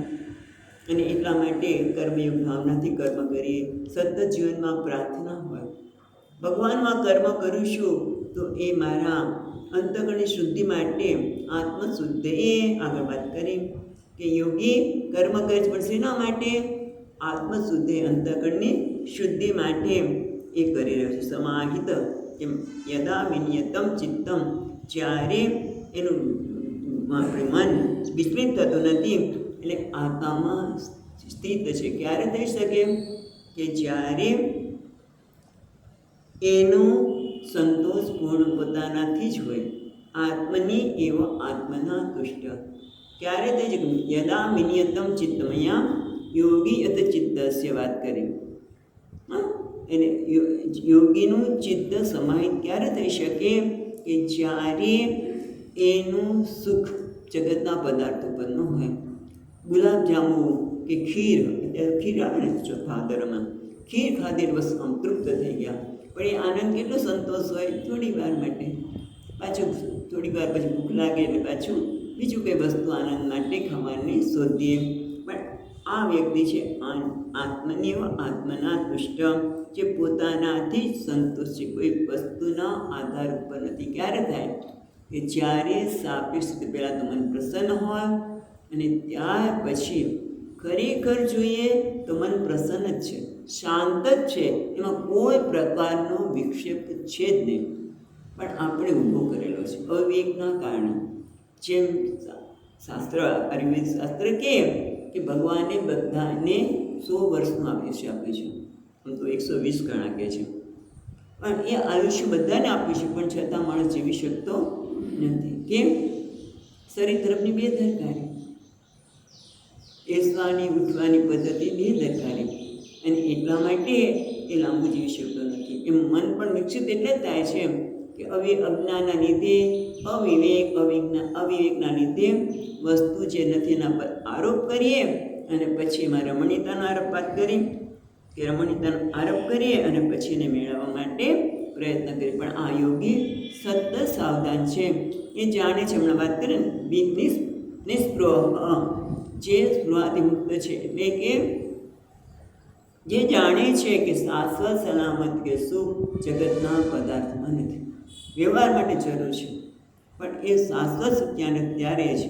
Speaker 1: અને એટલા માટે કર્મયોગ ભાવનાથી કર્મ કરીએ. સતત જીવનમાં પ્રાર્થના હોય ભગવાનમાં કર્મ કરું છું તો એ મારા અંતઃકરણની શુદ્ધિ માટે આત્મશુદ્ધિ. એ આગળ વાત કરી કે યોગી કર્મ કરે છે પણ શેના માટે? આત્મશુદ્ધિ અંતઃકરણની શુદ્ધિ માટે એ કરી રહ્યો છે. સમાહિત એમ યદા વિનિયતમ ચિત્તમ, જ્યારે એનું મન વિચલિત થતું નથી એટલે આત્મામાં સ્થિત છે. ક્યારે થઈ શકે? કે જ્યારે એનો સંતોષ પૂર્ણ પોતાનાથી જ હોય. આત્મની એવ આત્મના તુષ્ટ. ક્યારે થઈ શકે? યદા વિનિયતમ ચિત્તમ. અહીંયા યોગી અત ચિત્તસ્ય વાત કરી. એને યોગીનું ચિત્ત સમાહિત ક્યારે થઈ શકે? કે જ્યારે એનું સુખ જગતના પદાર્થો પર ન હોય. ગુલાબજાંબુ કે ખીર, ખીર આવે ને ભાદરમાં, ખીર ખાધી બસ આમ તૃપ્ત થઈ ગયા. પણ એ આનંદ કેટલો સંતોષ હોય? થોડી વાર માટે. પાછું થોડી વાર પછી ભૂખ લાગે એટલે પાછું બીજું કંઈ વસ્તુ આનંદ માટે ખાવાની શોધીએ. પણ આ વ્યક્તિ છે આત્મનિવ આત્મના તુષ્ટ, જે પોતાનાથી જ સંતોષ છે. કોઈ વસ્તુના આધાર ઉપર નથી. ક્યારે થાય? કે જ્યારે સાપેક્ષ પહેલાં તો મન પ્રસન્ન હોય અને ત્યાર પછી ખરેખર જોઈએ તો મન પ્રસન્ન જ છે, શાંત જ છે. એમાં કોઈ પ્રકારનો વિક્ષેપ છે જ નહીં. પણ આપણે ઊભો કરેલો છે અવિવેકના કારણે. જેમ શાસ્ત્ર આયુર્વેદ શાસ્ત્ર કે ભગવાને બધાને 100 વર્ષનું આયુષ્ય આપ્યું છે. આમ તો 120 ગણા કહે છે. પણ એ આયુષ્ય બધાને આપ્યું છે પણ છતાં માણસ જીવી શકતો નથી. કેમ? શરીર તરફની બેદરકારી, બેસવાની ઉઠવાની પદ્ધતિ બેદરકારી. અને એટલા માટે એ લાંબુ જીવી શકતો નથી. એમ મન પણ વિકસિત એટલે જ થાય છે કે અજ્ઞાનના લીધે અવિવેકના લીધે વસ્તુ જે નથી એના પર આરોપ કરીએ અને પછી એમાં રમણીયતાનો આરોપ વાત કરી કે રમણીયતાનો આરોપ કરીએ અને પછી એને મેળવવા માટે પ્રયત્ન કરીએ. પણ આ યોગી સતત સાવધાન છે. એ જાણે છે, હમણાં વાત કરીએ ને નિસ્પૃહ, જે સ્પૃહાથી મુક્ત છે. એટલે કે જે જાણે છે કે શાશ્વત સલામત કે સુખ જગતના પદાર્થમાં નથી. વ્યવહાર માટે જરૂર છે પણ એ શાશ્વત સત્યાને ત્યારે જ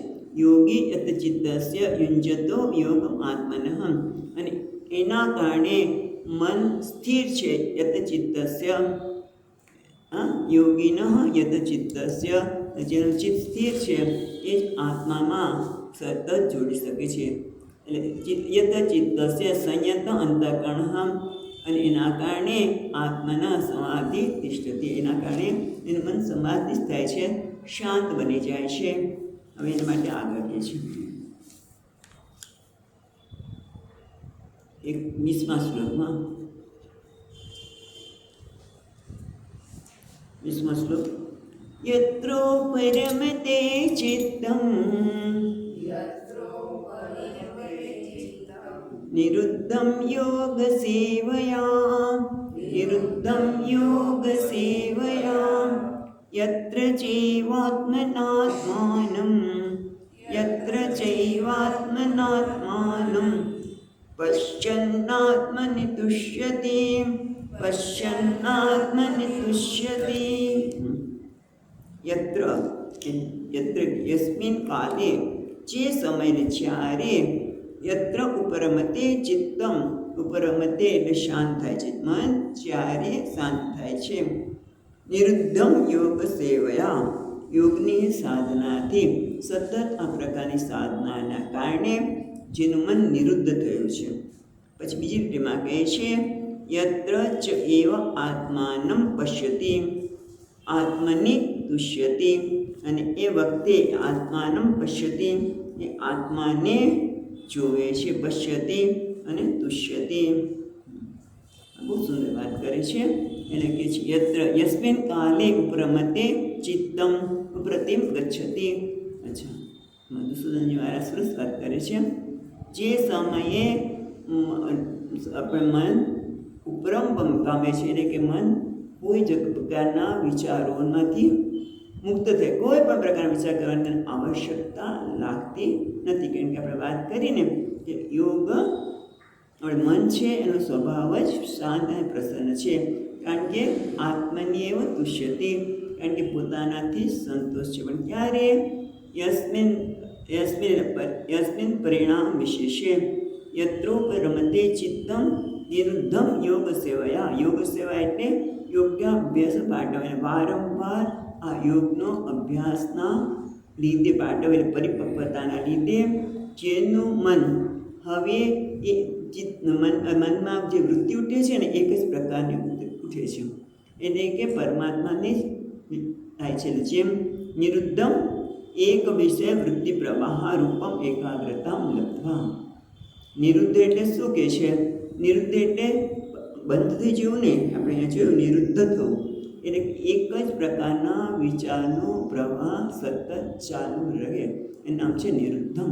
Speaker 1: યોગી યત ચિત્તસ્ય યુંજતો યોગમ આત્મનઃ. અને એના કારણે મન સ્થિર છે. યત ચિત્તસ્ય યોગિનઃ યત ચિત્તસ્ય, જેનું ચિત્ત સ્થિર છે એ જ આત્મામાં સતત જોડી શકે છે. એટલે યત ચિત્તસ્ય સંયત અંતઃકરણઃ. અને એના કારણે આત્માના સમાધિ તિષ્ઠતિ. એના કારણે એનું મન સમાધિ થાય છે, શાંત બની જાય છે. હવે એના માટે આગળ કહે છે 20મા શ્લોકમાં 20મા શ્લોક યત્રો પરમતે ચિત્તમ નિરુદ્ધમ યોગ સેવયા યત્ર ચૈવાત્મનાત્માનમ પશ્યન્નાત્મનિ તુષ્યતિ. યત્ર યસ્મિન કાલે, જે સમયને જ્યારે યત્ર ઉપરમતે ચિત્તમ, ઉપરમતે એટલે શાંત થાય છે મન, જ્યારે શાંત થાય છે. નિરુદ્ધમ યોગ સેવયા, યોગની સાધનાથી સતત આ પ્રકારની સાધનાના કારણે જેનું મન નિરુદ્ધ થયું છે. પછી બીજી રીતેમાં કહે છે યત્ર ચ એવ આત્માનમ પશ્યતિ, આત્મની તુષ્યતિ, અને એ વખતે આત્માનમ પશ્યતિ એ આત્માને જોવે છે, પશ્યતિ અને તુષ્યતિ. બહુ સુંદર વાત કરે છે. એને કહે છે યત્ર યસ્મિન કાલે ઉપરમતે ચિત્તમ પ્રતિમ ગચ્છતિ. અચ્છા, મધુસૂદનજી મહારાજ સરસ વાત કરે છે. જે સમયે આપણે મન ઉપરમ પામે છે, એટલે કે મન કોઈ જ પ્રકારના વિચારોમાંથી મુક્ત થાય, કોઈ પણ પ્રકારના વિચાર કરવાની આવશ્યકતા લાગતી નથી. કારણ કે આપણે વાત કરીને કે યોગ મન છે એનો સ્વભાવ જ શાંત અને પ્રસન્ન છે. કારણ કે આત્મની એવ તુષ્યતિ, કારણ કે પોતાનાથી સંતોષ છે. પણ ક્યારે યસ્મિન પરિણામ વિશેષે યત્રોપરમતે ચિત્તમ નિરુદ્ધમ યોગ સેવયા, યોગ સેવા એટલે યોગ્ય અભ્યાસ પાઠવે, વારંવાર આ યોગનો અભ્યાસના લીધે પાઠવેલ પરિપક્વતાના લીધે જેનું મન હવે એ મનમાં જે વૃત્તિ ઉઠે છે ને એક જ પ્રકારની ઉઠે છે, એટલે કે પરમાત્માને જ થાય છે. જેમ નિરુદ્ધમ એક વિષય વૃત્તિ પ્રવાહ રૂપમ એકાગ્રતા લબ્ધા. નિરુદ્ધ એટલે શું કહે છે? નિરુદ્ધ એટલે બંધ થઈ જવું નહીં. આપણે અહીંયા જોયું નિરુદ્ધ થવું એટલે એક જ પ્રકારના વિચારનો પ્રવાહ સતત ચાલુ રહે, એનું નામ છે નિરુદ્ધમ.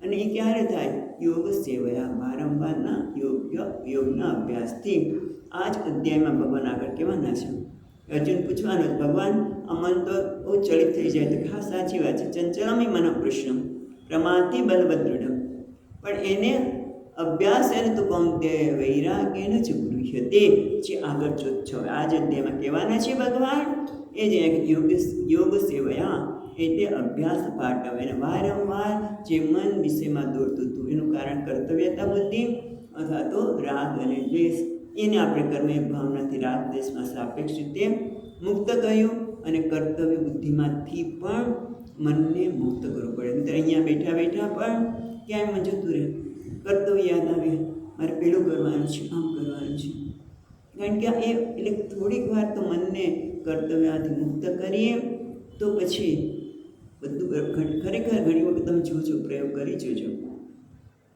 Speaker 1: અને એ ક્યારે થાય? યોગ સેવયા, વારંવારના યોગના અભ્યાસથી. આ જ અધ્યાયમાં ભગવાન આગળ કહેવાના છે. અર્જુન પૂછવાનું ભગવાન અમન તો બહુ ચલિત થઈ જાય તો હા સાચી વાત છે, ચંચલમી મન પ્રશ્ન પ્રમાથી બલભદ્રઢ, પણ એને અભ્યાસ એને તો કૌંતે વૈરાગ્યન જ ગૃહ્યતે, જે આગળ છો આ જ અધ્યાયમાં કહેવાના છે ભગવાન. એ જ યોગ સેવયા એટલે અભ્યાસ પાઠવે, અને વારંવાર જે મન વિષયમાં દોડતું હતું એનું કારણ કર્તવ્યતા બુદ્ધિ અથવા તો રાગ અને દ્વેષ, એને આપણે કર્મ ભાવનાથી રાગ દ્વેષમાં સાપેક્ષ રીતે મુક્ત કર્યું, અને કર્તવ્ય બુદ્ધિમાંથી પણ મનને મુક્ત કરવું પડે. મિત્ર અહીંયા બેઠા બેઠા પણ ક્યાંય મન જતું રહે, કર્તવ્ય યાદ આવે, મારે પેલું કરવાનું છે, આમ કરવાનું છે. કારણ કે એ એટલે થોડીક વાર તો મનને કર્તવ્યમાંથી મુક્ત કરીએ તો પછી બધું ખરેખર ઘણી વખત તમે જોજો, પ્રયોગ કરી જોજો,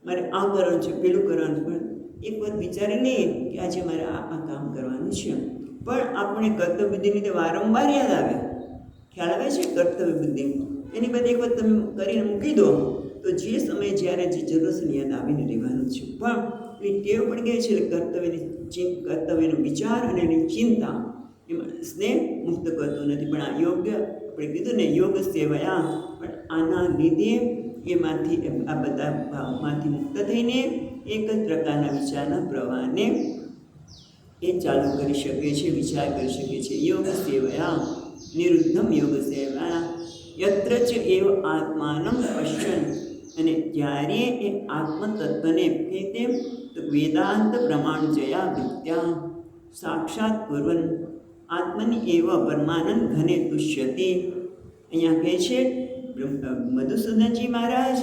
Speaker 1: મારે આ કરવાનું છે, પેલું કરવાનું, પણ એક વખત વિચારે નહીં કે આજે મારે આ કામ કરવાનું છે, પણ આપણે કર્તવ્ય બુદ્ધિની રીતે વારંવાર યાદ આવે, ખ્યાલ આવે છે કર્તવ્ય બુદ્ધિ, એની બધી એક વખત તમે કરીને મૂકી દો તો જે સમયે જ્યારે જે જરૂર છે યાદ આવીને રહેવાનું છે. પણ એ ટેવ પણ કહે છે કર્તવ્યનો વિચાર અને એની ચિંતા એ માણસને મુક્ત કરતું નથી. પણ આ યોગ્ય આપણે કીધું ને યોગ સેવયા, પણ આના લીધે એમાંથી આ બધા ભાવમાંથી મુક્ત થઈને એક જ પ્રકારના વિચારના પ્રવાહને એ ચાલુ કરી શકે છે, વિચાર કરી શકે છે. યોગ સેવયા નિરુદ્ધમ યોગ સેવયા યત્ર ચ એવ આત્માનમ પશ્યન, અને જ્યારે એ આત્મતત્વને તે વેદાંત પ્રમાણ જયા વિદ્યા સાક્ષાત પૂર્વન આત્મની એવ પરમાનંદ ઘને તુષ્યતિ. અહીંયા કહે છે મધુસૂદનજી મહારાજ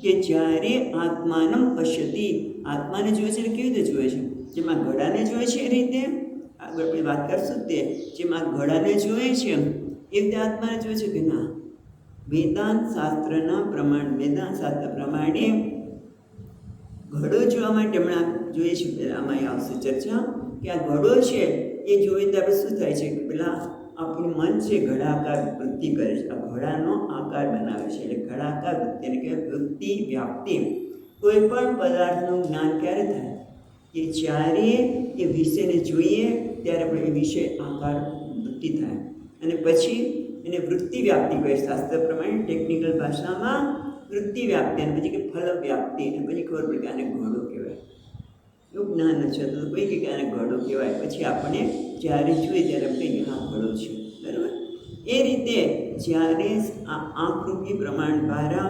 Speaker 1: કે જ્યારે આત્માનમ પશ્યતિ, આત્માને જોવે છે એટલે કેવી રીતે જોવે છે? જેમાં ઘડાને જોવે છે એ રીતે આગળ આપણે વાત કરશું તે, જેમાં ઘડાને જોવે છે એ રીતે આત્માને જોવે છે કે ના? વેદાંત શાસ્ત્ર પ્રમાણે ઘડો જોવા માટે હમણાં જોઈએ છે, પહેલાં આમાં આવશે ચર્ચા કે આ ઘડો છે એ જોઈએ તો આપણે શું થાય છે કે પેલા આપણું મન છે ઘડાકાર વૃત્તિ કરે છે, આ ઘડાનો આકાર બનાવે છે, એટલે ઘડાકાર વૃત્તિ એટલે કે વૃત્તિ વ્યાપ્તિ. કોઈ પણ પદાર્થનું જ્ઞાન ક્યારે થાય કે જ્યારે એ વિષયને જોઈએ ત્યારે આપણે એ વિષય આકાર વૃત્તિ થાય, અને પછી એને વૃત્તિ વ્યાપ્તિ કહે. શાસ્ત્ર પ્રમાણે ટેકનિકલ ભાષામાં વૃત્તિ વ્યાપ્તિ, અને પછી કે ફલ વ્યાપ્તિ, અને પછી ખબર પડે કે આને ઘડો કહેવાય. એવું જ્ઞાન નથી થતું, કોઈ કે આને ઘડો કહેવાય, પછી આપણે જ્યારે જોઈએ ત્યારે આપણે હા ઘડો છે, બરાબર. એ રીતે જ્યારે આ આંખરૂપી પ્રમાણ દ્વારા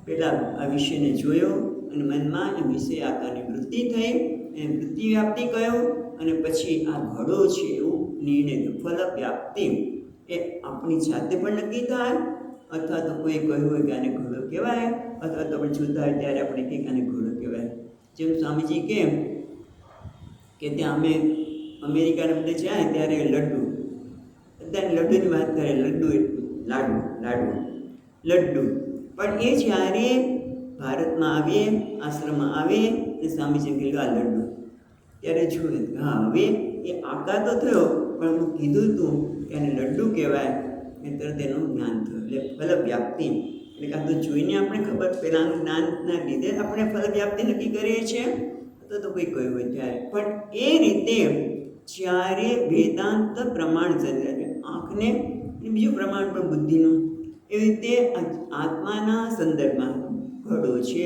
Speaker 1: પહેલાં આ વિષયને જોયો, અને મનમાં એ વિષય આકારની વૃત્તિ થઈ, એને વૃત્તિ વ્યાપ્તિ કહ્યું. અને પછી આ ઘડો છે એવું નિર્ણય થયો. ફલ વ્યાપ્તિ એ આપણી જાતે પણ નક્કી થાય, અથવા તો કોઈ કહ્યું હોય કે આને ઘડો કહેવાય, અથવા તો આપણે જોતા હોય ત્યારે આપણે કંઈક આને ઘડો કહેવાય. જેમ સ્વામીજી કે ત્યાં અમે અમેરિકાને બધે જાય ત્યારે લડ્ડુ, અત્યારે લડ્ડુની વાત કરે, લડ્ડુ પણ એ જ્યારે ભારતમાં આવીએ, આશ્રમમાં આવે અને સ્વામીજી કીધું આ લડ્ડુ, ત્યારે જોયું હા હવે એ આકાર તો થયો, પણ હું કીધું હતું કે આને લડ્ડુ કહેવાય, એ તરત એનું જ્ઞાન થયું. એટલે ફલ વ્યાપ્તિ એટલે કાં તો જોઈને આપણે ખબર, પહેલાંનું જ્ઞાનના લીધે આપણે ફલ વ્યાપ્તિ નક્કી કરીએ છીએ, અથવા તો કોઈ કહ્યું હોય ત્યારે. પણ એ રીતે જ્યારે વેદાંત પ્રમાણ ચંદ્ર આંખને બીજું પ્રમાણ પણ બુદ્ધિનું, એવી રીતે આત્માના સંદર્ભમાં ઘડો છે,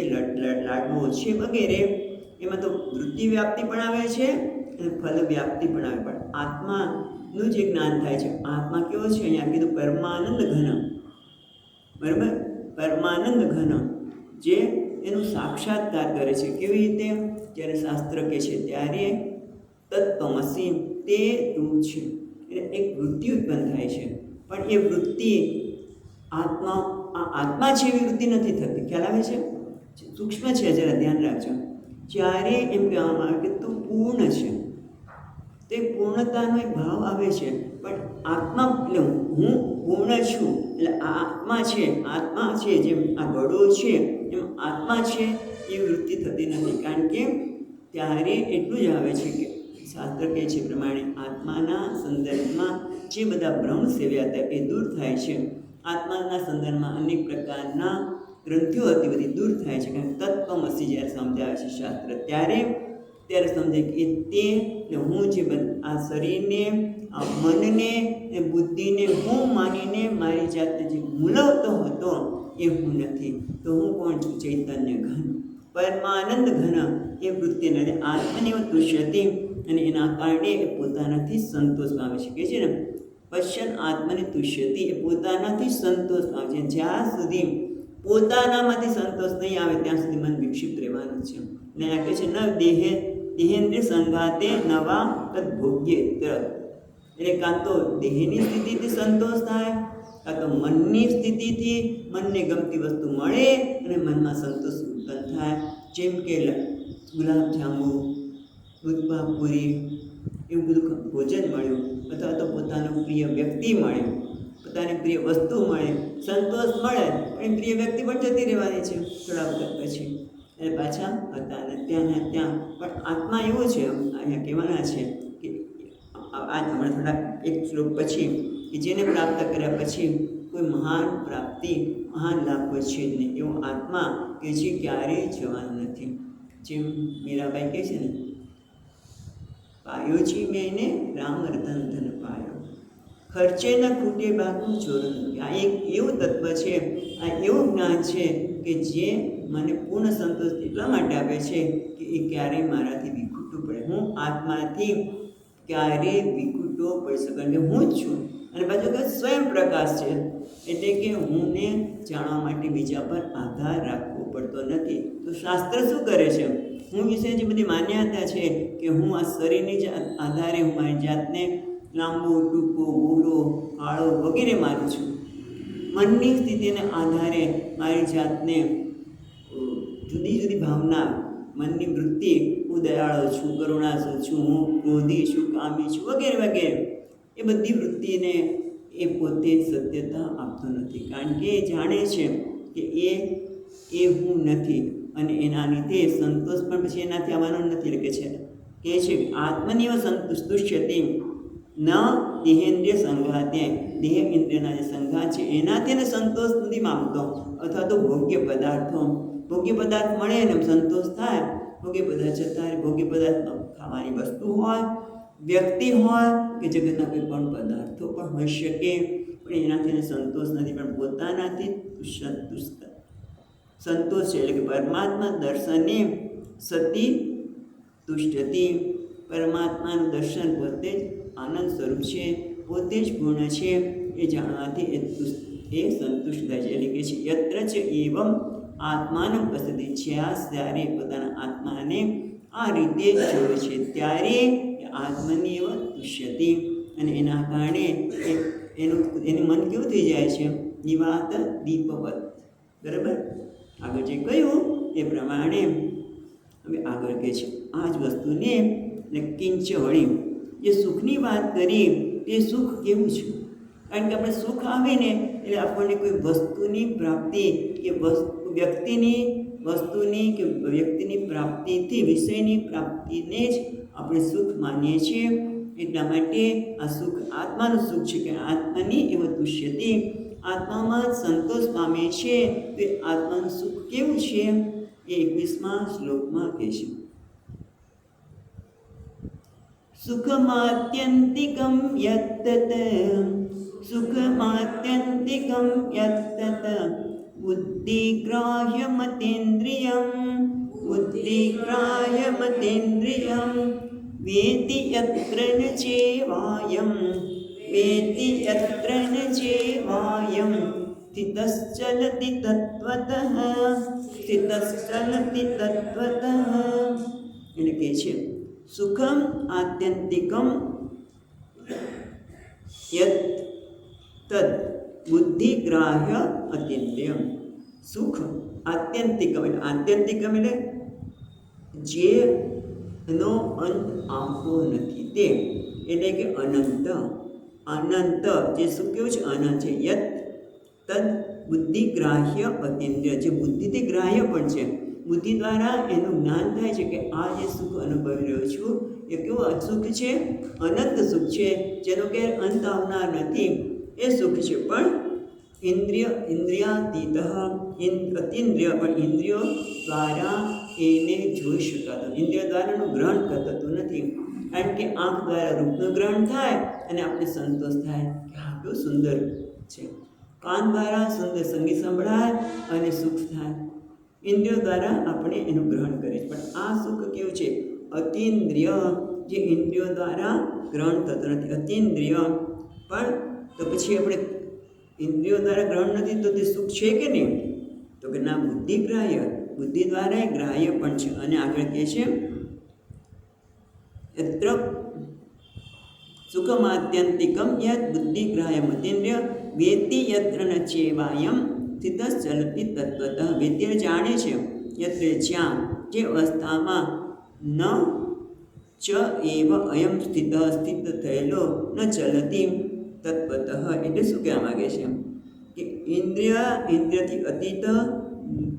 Speaker 1: લાડવો છે વગેરે, એમાં તો વૃત્તિ વ્યાપ્તિ પણ આવે છે અને ફલ વ્યાપ્તિ પણ આવે. પણ આત્માનું જે જ્ઞાન થાય છે, આત્મા કેવો છે, અહીંયા કીધું પરમાનંદ ઘન, બરાબર, પરમાનંદ ઘન, જે એનું સાક્ષાત્કાર કરે છે. કેવી રીતે? જ્યારે શાસ્ત્ર કહે છે ત્યારે તત્વમસી તે તું છે, એટલે એક વૃત્તિ ઉત્પન્ન થાય છે. પણ એ વૃત્તિ આત્મા છે એવી વૃત્તિ નથી થતી. ખ્યાલ આવે છે? સૂક્ષ્મ છે, જરા ધ્યાન રાખજો. જ્યારે એમ કહેવામાં આવે કે તું પૂર્ણ છે, તે પૂર્ણતાનો એક ભાવ આવે છે. પણ આત્મા એટલે હું પૂર્ણ છું, એટલે આ આત્મા છે જેમ આ ઘડો છે એમ આત્મા છે એ વૃત્તિ થતી નથી. કારણ કે ત્યારે એટલું જ આવે છે કે શાસ્ત્ર કહે છે પ્રમાણે આત્માના સંદર્ભમાં જે બધા ભ્રમ સેવ્યા હતા એ દૂર થાય છે. આત્માના સંદર્ભમાં અનેક પ્રકારના ગ્રંથિઓ હતી, બધી દૂર થાય છે. કારણ તત્વમસી જ્યારે સમજાવે છે શાસ્ત્ર, ત્યારે સમજે કે તે હું જે આ શરીરને, આ મનને, બુદ્ધિને હું માનીને મારી જાતને જે મૂલવતો હતો એ હું નથી. તો હું કોણ છું? ચૈતન્ય ઘન, પરમાનંદ ઘન, એ વૃત્તિને આત્મનિવ તુષ્યતિ, અને એના કારણે એ પોતાનાથી સંતોષ પામે છે. કે છે ને પશ્ચન આત્મને તુષ્યતિ, એ પોતાનાથી સંતોષ પામે છે. જ્યાં સુધી પોતાનામાંથી સંતોષ નહીં આવે ત્યાં સુધી મન વિક્ષિપ્ત રહેવાનું છે. ને આ કહે છે ન દેહેન્દ્રિય સંઘાતે નવા તદ્ભોગ્યેત્ર, એટલે કાં તો દેહની સ્થિતિથી સંતોષ થાય, કાં તો મનની સ્થિતિથી મનને ગમતી વસ્તુ મળે અને મનમાં સંતોષ ઉત્પન્ન થાય. જેમ કે ગુલાબજાંબુ, દૂધપાકપુરી એવું બધું ભોજન મળ્યું, અથવા તો પોતાનું પ્રિય વ્યક્તિ મળે, પોતાની પ્રિય વસ્તુ મળે, સંતોષ મળે, પણ પ્રિય વ્યક્તિ પણ જતી રહેવાની છે થોડા વખત પછી, એટલે પાછા હતા ને ત્યાં. પણ આત્મા એવો છે, અહીંયા કહેવાના છે કે આ હમણાં થોડા એક શ્લોક પછી કે જેને પ્રાપ્ત કર્યા પછી કોઈ મહાન પ્રાપ્તિ, મહાન લાભ કોઈ છે જ નહીં. એવો આત્મા કે જે ક્યારેય જવાનું નથી. જેમ મીરાબાઈ કહે છે ને, પાયો જી મેને રામ રતન ધન પાયો, ખર્ચે ન ખૂટે બાકું ચોરન. આ એક એવું તત્વ છે, આ એવું જ્ઞાન છે કે જે મને પૂર્ણ સંતોષ એટલા માટે આપે છે કે એ ક્યારેય મારાથી વિખૂટવું પડે. હું આત્માથી ક્યારેય વિખૂટવો પડી શકે, કે હું જ છું. અને પાછું કે સ્વયં પ્રકાશ છે, એટલે કે હુંને જાણવા માટે બીજા પર આધાર રાખવો પડતો નથી. તો શાસ્ત્ર શું કરે છે? હું વિશે જે બધી માન્યતા છે કે હું આ શરીરની જ આધારે હું મારી જાતને લાંબો, ટૂંકો, ગોરો, કાળો વગેરે માનું છું. મનની સ્થિતિને આધારે મારી જાતને જુદી જુદી ભાવના, મનની વૃત્તિ, હું દયાળો છું, કરુણાશીલ છું, હું ક્રોધી છું, કામી છું વગેરે વગેરે, એ બધી વૃત્તિને એ પોતે સત્યતા આપતો નથી. કારણ કે એ જાણે છે કે એ હું નથી, અને એના લીધે સંતોષ પણ પછી એનાથી આવવાનો નથી. લખે છે કે આત્મનિવ સંતુષ્યતિ ન દેહેન્દ્રિય સંઘાતે, દેહ ઇન્દ્રિયના જે સંઘાત છે એનાથી એને સંતોષ નથી માગતો. અથવા તો ભોગ્ય પદાર્થ મળે ને સંતોષ થાય, ભોગ્ય પદાર્થ જતા, ભોગ્ય પદાર્થ ખાવાની વસ્તુ હોય, વ્યક્તિ હોય કે જગતના કોઈ પણ પદાર્થો પણ હોઈ શકે, પણ એનાથી એને સંતોષ નથી. પણ પોતાનાથી સંતોષ છે, એટલે કે પરમાત્મા દર્શને સતી તુષ્ટતિ, પરમાત્માનું દર્શન પોતે જ આનંદ સ્વરૂપ છે, પોતે જ પૂર્ણ છે, એ જાણવાથી એ સંતુષ્ટ થાય છે. એટલે કે છે યત્ર ચ એવમ આત્માને પશ્યતિ, જ્યારે પોતાના આત્માને આ રીતે જોવે છે ત્યારે આત્મની એવ તુષ્યતિ, અને એના કારણે એનું મન કેવું થઈ જાય છે? નિવાત દીપવત. બરાબર? આગળ જે કહ્યું એ પ્રમાણે હવે આગળ કહે છે આ જ વસ્તુને કિંચ વળી જે સુખની વાત કરી તે સુખ કેવું છે? કારણ કે આપણે સુખ આવે ને એટલે આપણને કોઈ વસ્તુની પ્રાપ્તિ કે વ્યક્તિની પ્રાપ્તિથી વિષયની પ્રાપ્તિને જ આપણે સુખ માનીએ છીએ. એટલા માટે આ સુખ આત્માનું સુખ છે કે આત્માની એવ તુષ્યતિ, આત્મામાં સંતોષ પામે છે. તે આત્માનું સુખ કેવું છે એ 21મા શ્લોકમાં કહે છે. સુખમાત્યંતિકમ યત્તત બુદ્ધિગ્રાહ્યમતેન્દ્રિયમ વેતિ યત્ર ન ચેવાયમ સ્થિતશ્ચલતિ તત્વતઃ. એને કહે છે સુખમ આત્યંતિકમ યત તદ બુદ્ધિગ્રાહ્ય અતિન્દ્રિયમ. સુખ આત્યંતિકમ એટલે જેનો અંત આવતો નથી તે, એટલે કે અનંત જે સુખ કેવું છે? અનંત છે. યત તદ બુદ્ધિગ્રાહ્ય અતિન્દ્રિય, જે બુદ્ધિથી ગ્રાહ્ય પણ છે. બુદ્ધિ દ્વારા એનું જ્ઞાન થાય છે કે આ જે સુખ અનુભવી રહ્યો છું એ કેવું સુખ છે? અનંત સુખ છે, જેનો કે અંત આવનાર નથી એ સુખ છે. પણ ઇન્દ્રિયાતીત અતિન્દ્રિય, પણ ઇન્દ્રિયો દ્વારા એને જોઈ શકાતું, ઇન્દ્રિય દ્વારા એનું ગ્રહણ કરતું નથી. કારણ કે આંખ દ્વારા રૂપનું ગ્રહણ થાય અને આપણે સંતોષ થાય કે આ કેવું સુંદર છે. કાન દ્વારા સુંદર સંગીત સંભળાય અને સુખ થાય. ઇન્દ્રિયો દ્વારા આપણે એનું ગ્રહણ કરીએ છીએ. પણ આ સુખ કેવું છે? અતિન્દ્રિય, જે ઇન્દ્રિયો દ્વારા ગ્રહણ થતું નથી. અતિન્દ્રિય પણ તો પછી આપણે ઇન્દ્રિયો દ્વારા ગ્રહણ નથી તો તે સુખ છે કે નહીં? તો કે ના, બુદ્ધિગ્રાહ્ય, બુદ્ધિ દ્વારા ગ્રાહ્ય પણ છે. અને આગળ કહે છે યત્ર સુખમાત્યંતિકમ યત બુદ્ધિગ્રાહ્યમતેન્દ્રિય વેતિ યત્ર ન ચેવાયમ સ્થિતશ્ચલતિ તત્વતઃ. વેદ્ય જાણે છે યત્ર જ્યાં, જે અવસ્થામાં ન ચ એવ અયમ સ્થિત થયેલો ન ચલતી તત્વતઃ. એટલે શું કહેવા માગે છે કે ઇન્દ્રિયથી અતીત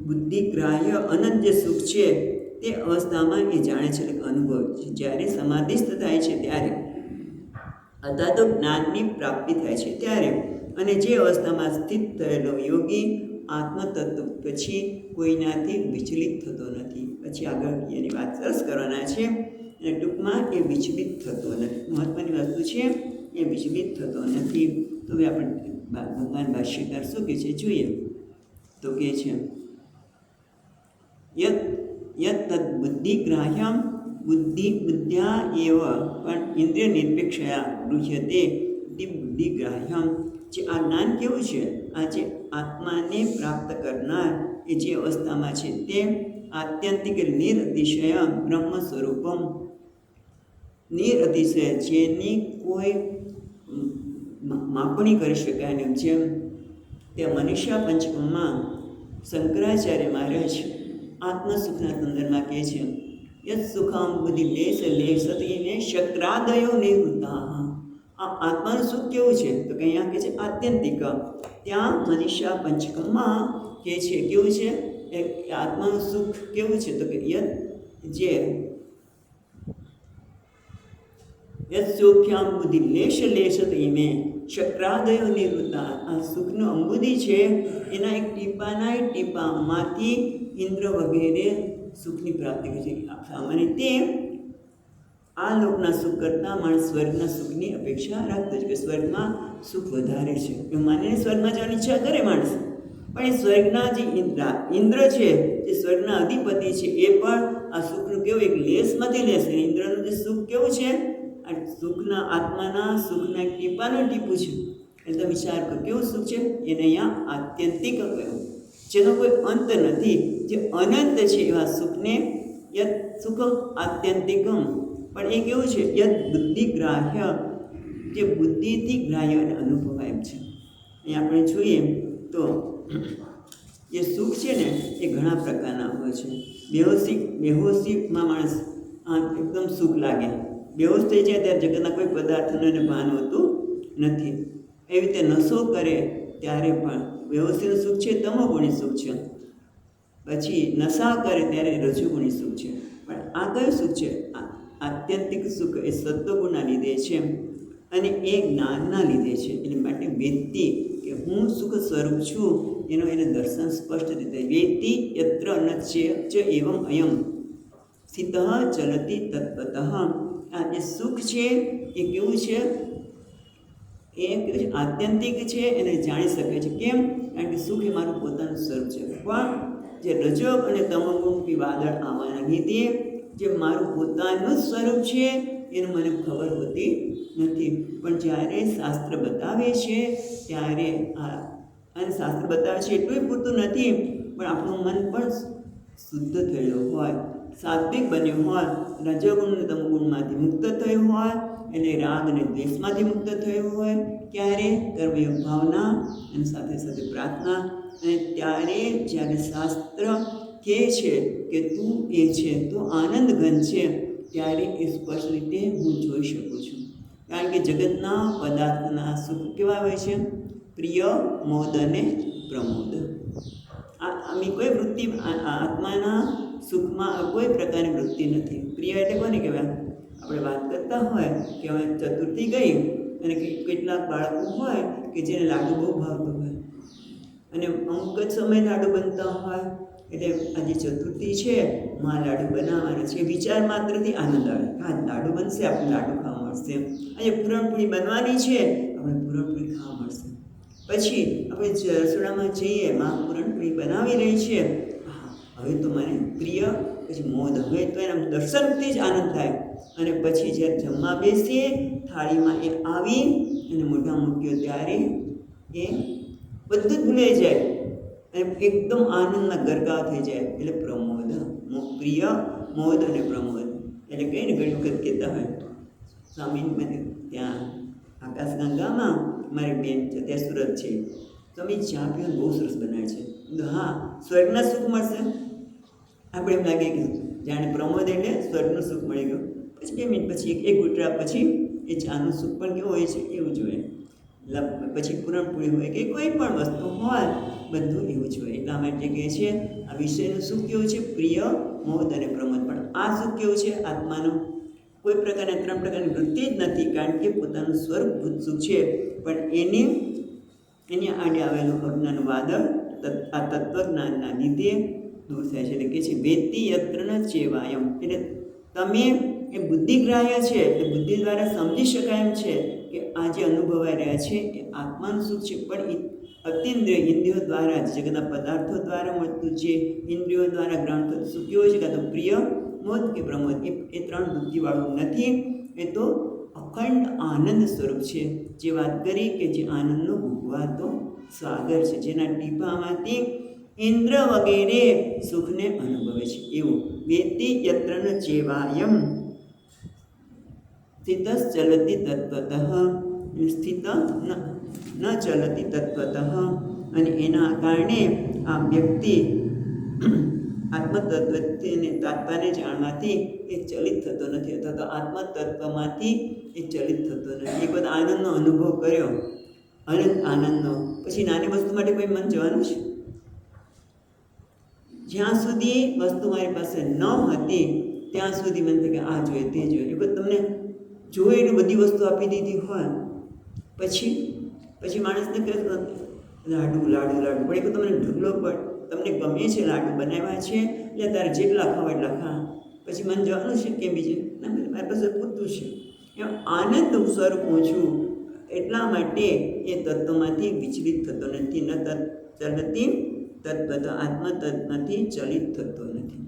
Speaker 1: બુદ્ધિગ્રાહ્ય અનંત જે સુખ છે તે અવસ્થામાં એ જાણે છે, એટલે અનુભવ છે. જ્યારે સમાધિસ્થ થાય છે ત્યારે, અથવા તો જ્ઞાનની પ્રાપ્તિ થાય છે ત્યારે, અને જે અવસ્થામાં સ્થિત થયેલો યોગી આત્મતત્વ પછી કોઈનાથી વિચલિત થતો નથી. પછી આગળ એની વાત સરસ કરવાના છે. અને ટૂંકમાં એ વિચલિત થતો નથી. મહત્વની વસ્તુ છે, એ વિચલિત થતો નથી. તો હવે આપણે ભગવાન ભાષ્યકાર શું કહે છે જોઈએ. તો કહે છે યત તદ બુદ્ધિગ્રાહ્યમ બુદ્ધ્યા એવ પણ ઇન્દ્રિય નિરપેક્ષયા ગૃહ્યતે તે બુદ્ધિગ્રાહ્યમ. જે આ જ્ઞાન કેવું છે? આ જે આત્માને પ્રાપ્ત કરનાર એ જે અવસ્થામાં છે તે આત્યંતિક નિરતિશય બ્રહ્મ સ્વરૂપમ, નિરતિશય, જેની કોઈ માપણી કરી શકાય નહીં. જેમ તે મનીષા પંચમમાં શંકરાચાર્ય મહારાજ આત્મસુખના સંદર્ભમાં કહે છે યત સુખમ બુદ્ધિ લેશતીને શક્રાદયો નિવૃત્તા. આ આત્માનું સુખ કેવું છે? તો કે અહીંયા કહે છે આત્યંતિક. ત્યાં મનીષા પંચકમાં કહે છે કેવું છે? આત્માનું સુખ કેવું છે? તો કે યત સુખ્યામ બુદ્ધિ લેશત ઇમે શક્રાદયો નિવૃત્તા. આ સુખનું અંબુદી છે, એના એક ટીપામાંથી ઇન્દ્ર વગેરે સુખની પ્રાપ્તિ કરે છે. સામાન્ય રીતે આ લોકના સુખ કરતાં માણસ સ્વર્ગના સુખની અપેક્ષા રાખતો છે કે સ્વર્ગમાં સુખ વધારે છે. એવું માનીને સ્વર્ગમાં જવાની ઈચ્છા કરે માણસ. પણ એ સ્વર્ગના જે ઇન્દ્ર છે, જે સ્વર્ગના અધિપતિ છે, એ પણ આ સુખનું કેવું એક લેશમાંથી લેશે. ઇન્દ્રનું જે સુખ કેવું છે? આ સુખના આત્માના સુખના ટીપાનું ટીપું છે. એટલે વિચાર કરો કેવું સુખ છે. એને અહીંયા આત્યંતિક કહ્યું. જેનો કોઈ અંત નથી, જે અનંત છે એવા સુખને યદ સુખમ આત્યંતિકમ, પણ એ કેવું છે? યદ બુદ્ધિગ્રાહ્ય, જે બુદ્ધિથી ગ્રાહ્ય અને અનુભવાય એમ છે. અહીં આપણે જોઈએ તો જે સુખ છે ને એ ઘણા પ્રકારના હોય છે. બેહોશીમાં માણસ એકદમ સુખ લાગે, બેહોશ થઈ જાય ત્યારે જગતના કોઈ પદાર્થોને એને ભાન હોતું નથી. એવી રીતે નશો કરે ત્યારે પણ બેહોશીનું સુખ છે, તમોગુણી સુખ છે. પછી નશા કરે ત્યારે રજોગુણી સુખ છે. પણ આ કયું સુખ છે? આત્યંતિક સુખ એ સત્વગુણના લીધે છે અને એ જ્ઞાનના લીધે છે. એટલે માટે વેત્તિ કે હું સુખ સ્વરૂપ છું એનો એને દર્શન સ્પષ્ટ રીતે વેત્તિ યત્ર ન ચ એવમ અયમ સ્થિત ચલતી તત્વતઃ. આ જે સુખ છે એ કેવું છે? એ આત્યંતિક છે, એને જાણી શકે છે. કેમ? કારણ કે સુખ એ મારું પોતાનું સ્વરૂપ છે. પણ જે રજોગ અને તમોગુણથી વાદળ આવવાના લીધે જે મારું પોતાનું સ્વરૂપ છે એનું મને ખબર હોતી નથી. પણ જ્યારે શાસ્ત્ર બતાવે છે ત્યારે અને શાસ્ત્ર બતાવે છે એટલું પૂરતું નથી, પણ આપણું મન પણ શુદ્ધ થયેલું હોય, સાત્વિક બન્યું હોય, રજોગુણ અને તમોગુણમાંથી મુક્ત થયું હોય, એટલે રાગ અને દ્વેષમાંથી મુક્ત થયું હોય, ત્યારે કર્મયોગ ભાવના અને સાથે સાથે પ્રાર્થના. અને ત્યારે જ્યારે શાસ્ત્ર કહે છે કે તું એ છે, તું આનંદ ઘન છે, ત્યારે એ સ્પષ્ટ રીતે હું જોઈ શકું છું. કારણ કે જગતના પદાર્થના સુખ કેવા હોય છે? પ્રિય, મોદ અને પ્રમોદ. આની કોઈ વૃત્તિ આત્માના સુખમાં કોઈ પ્રકારની વૃત્તિ નથી. પ્રિય એટલે કોને કહેવાય? આપણે વાત કરતા હોય કે હવે ચતુર્થી ગઈ અને કેટલાક બાળકો હોય કે જેને લાડુ બહુ ભાવતું હોય અને અમુક જ સમય લાડુ બનતા હોય, એટલે આજે ચતુર્થી છે, માં લાડુ બનાવવાના છે, વિચાર માત્રથી આનંદ આવે. હા, લાડુ બનશે, આપણે લાડુ ખાવા મળશે. આજે પૂરણપૂરી બનવાની છે, આપણે પૂરણપૂરી ખાવા મળશે. પછી આપણે રસોડામાં જઈએ, માં પૂરણપૂરી બનાવી રહી છે, હવે તો મને પ્રિય, પછી મોદ, હવે તો એના દર્શનથી જ આનંદ થાય. અને પછી જ્યારે જમવા બેસીએ, થાળીમાં એ આવી અને મોઢા મૂક્યો ત્યારે એ બધું જ ભૂલાઈ જાય અને એકદમ આનંદના ગરકાવ થઈ જાય. એટલે પ્રમોદ, પ્રિય, મોદ અને પ્રમોદ. એટલે કહીને ઘણી વખત કહેતા હોય, સ્વામી મને ત્યાં આકાશગંગામાં મારી બેન છે, ત્યાં સુરત છે, સ્વામી ચા પીવાનું બહુ સરસ બનાવે છે. તો હા, સ્વર્ગના સુખ મળશે. આપણે એમ લાગે કે જાણે પ્રમોદ એટલે સ્વર્ગનું સુખ મળી ગયું. પછી 2 મિનિટ પછી એક ગુટરા પછી એ ચાનું સુખ પણ કેવું હોય છે એવું જોઈએ. પછી પૂરણપૂરી હોય કે કોઈ પણ વસ્તુ હોય, બધું એવું જ હોય. એટલા માટે કહે છે આ વિષયનું સુખ કેવું છે? પ્રિય, મોદ અને પ્રમોદ. પણ આ સુખ કેવું છે? આત્માનું કોઈ પ્રકારના 3 પ્રકારની વૃત્તિ જ નથી, કારણ કે પોતાનું સ્વરૂપભૂત સુખ છે. પણ એની આડે આવેલું અજ્ઞાન વાદળ આ તત્વજ્ઞાનના લીધે દૂર થાય છે. એટલે કે છે વેત્તિ યત્ર ન ચેવાયમ, એટલે તમે એ બુદ્ધિગ્રાહ્ય છે, એટલે બુદ્ધિ દ્વારા સમજી શકાય એમ છે કે આ જે અનુભવાઈ રહ્યા છે એ આત્માનું સુખ છે. પણ અતિન્દ્રિય ઇન્દ્રિયો દ્વારા જગતના પદાર્થો દ્વારા મળતું જે ઇન્દ્રિયો દ્વારા ગ્રહણ થતું સુખ કેવું છે? કાં તો પ્રિય, મોદ કે પ્રમોદ. એ 3 બુદ્ધિવાળું નથી. એ તો અખંડ આનંદ સ્વરૂપ છે. જે વાત કરી કે જે આનંદનો ભૂગવાતો સાગર છે, જેના ટીપામાંથી ઇન્દ્ર વગેરે સુખને અનુભવે છે. એવું વેત્તિ યત્ર ન ચેવાયમ સ્થિત ચલતી તત્વતઃ, સ્થિત ન ચલતી તત્વતઃ. અને એના કારણે આ વ્યક્તિ આત્મતત્વને તાત્પાને જાણવાથી એ ચલિત થતો નથી, અથવા તો આત્મતત્વમાંથી એ ચલિત થતો નથી. એક વખત આનંદનો અનુભવ કર્યો, આનંદનો, પછી નાની વસ્તુ માટે કોઈ મન જવાનું છે? જ્યાં સુધી વસ્તુ મારી પાસે ન હતી ત્યાં સુધી મને થાય કે આ જોઈએ, તે જોઈએ. એક વખત તમને જોઈએ એટલી બધી વસ્તુ આપી દીધી હોય, પછી માણસને કહે લાડુ લાડુ લાડુ, પણ એક તમને ઢગલો પણ તમને ગમે છે, લાડુ બનાવ્યા છે, એટલે તારે જેટલા ખાવા એટલા ખા. પછી મન જવાનું છે કે બીજે ના, મારી પાસે પૂરતું છે. એમ આનંદ સ્વરૂપ હું છું, એટલા માટે એ તત્વમાંથી વિચલિત થતો નથી. ન ચલતી તત્વત, આત્મતત્વથી ચલિત થતો નથી.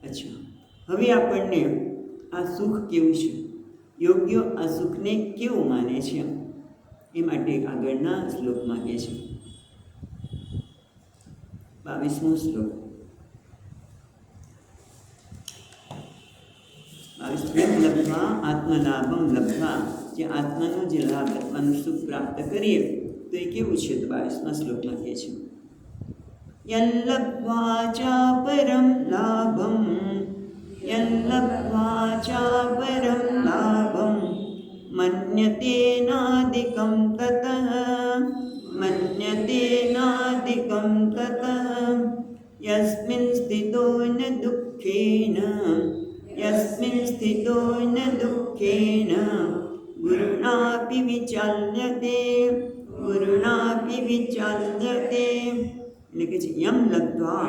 Speaker 1: અચ્છા, હવે આપણને આ સુખ કેવું છે? યોગ્ય આ સુખને કેવું માને છે? એ માટે આગળના શ્લોકમાં કહે છે 22મો શ્લોક. 22 લબ્ધ્વા આત્મલાભમ લબ્ધ્વા, જે આત્માનો જે લાભ, આત્માનું સુખ પ્રાપ્ત કરીએ તો એ કેવું છે? તો 22મા શ્લોકમાં કહે છે, યલ્લબ્ધ્વા ચા પરમ લાભમ, યલ્લબ્ધ્વા ચા પરમ લાભમ, મન્યતે નાદિકં તતઃ, મન્યતે નાદિકં તતઃ, યસ્મિન સ્થિતો ન દુઃખેન, યસ્મિન સ્થિતો ન દુઃખેન, ગુરુણાપી વિચાલ્યતે, ગુરુણાપી વિચાલ્યતે. એટલે કે છે યમ લબ્ધ્વા,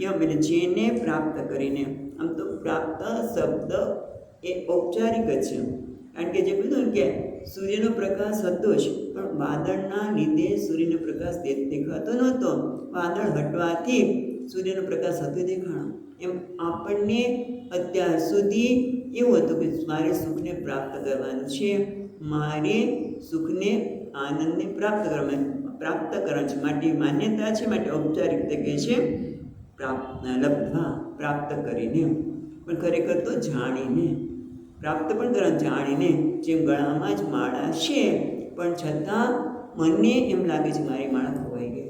Speaker 1: યમ એટલે જેને પ્રાપ્ત કરીને. આમ તો પ્રાપ્ત શબ્દ એ ઔપચારિક જ છે, કારણ કે જે કીધું કે સૂર્યનો પ્રકાશ હતો જ, પણ વાદળના લીધે સૂર્યનો પ્રકાશ દેખાતો નહોતો. વાદળ હટવાથી સૂર્યનો પ્રકાશ હતો દેખાણો. એમ આપણને અત્યાર સુધી એવું હતું કે મારે સુખને પ્રાપ્ત કરવાનું છે, મારે સુખને આનંદને પ્રાપ્ત કરવાનું છે, માટે માન્યતા છે, માટે ઔપચારિક રીતે કહે છે લબ્ધ્વા, પ્રાપ્ત કરીને. પણ ખરેખર તો જાણીને પ્રાપ્ત પણ કરવાનું, જાણીને. જેમ ગળામાં જ માળા છે, પણ છતાં મને એમ લાગે છે મારી માળા ખોવાઈ ગઈ,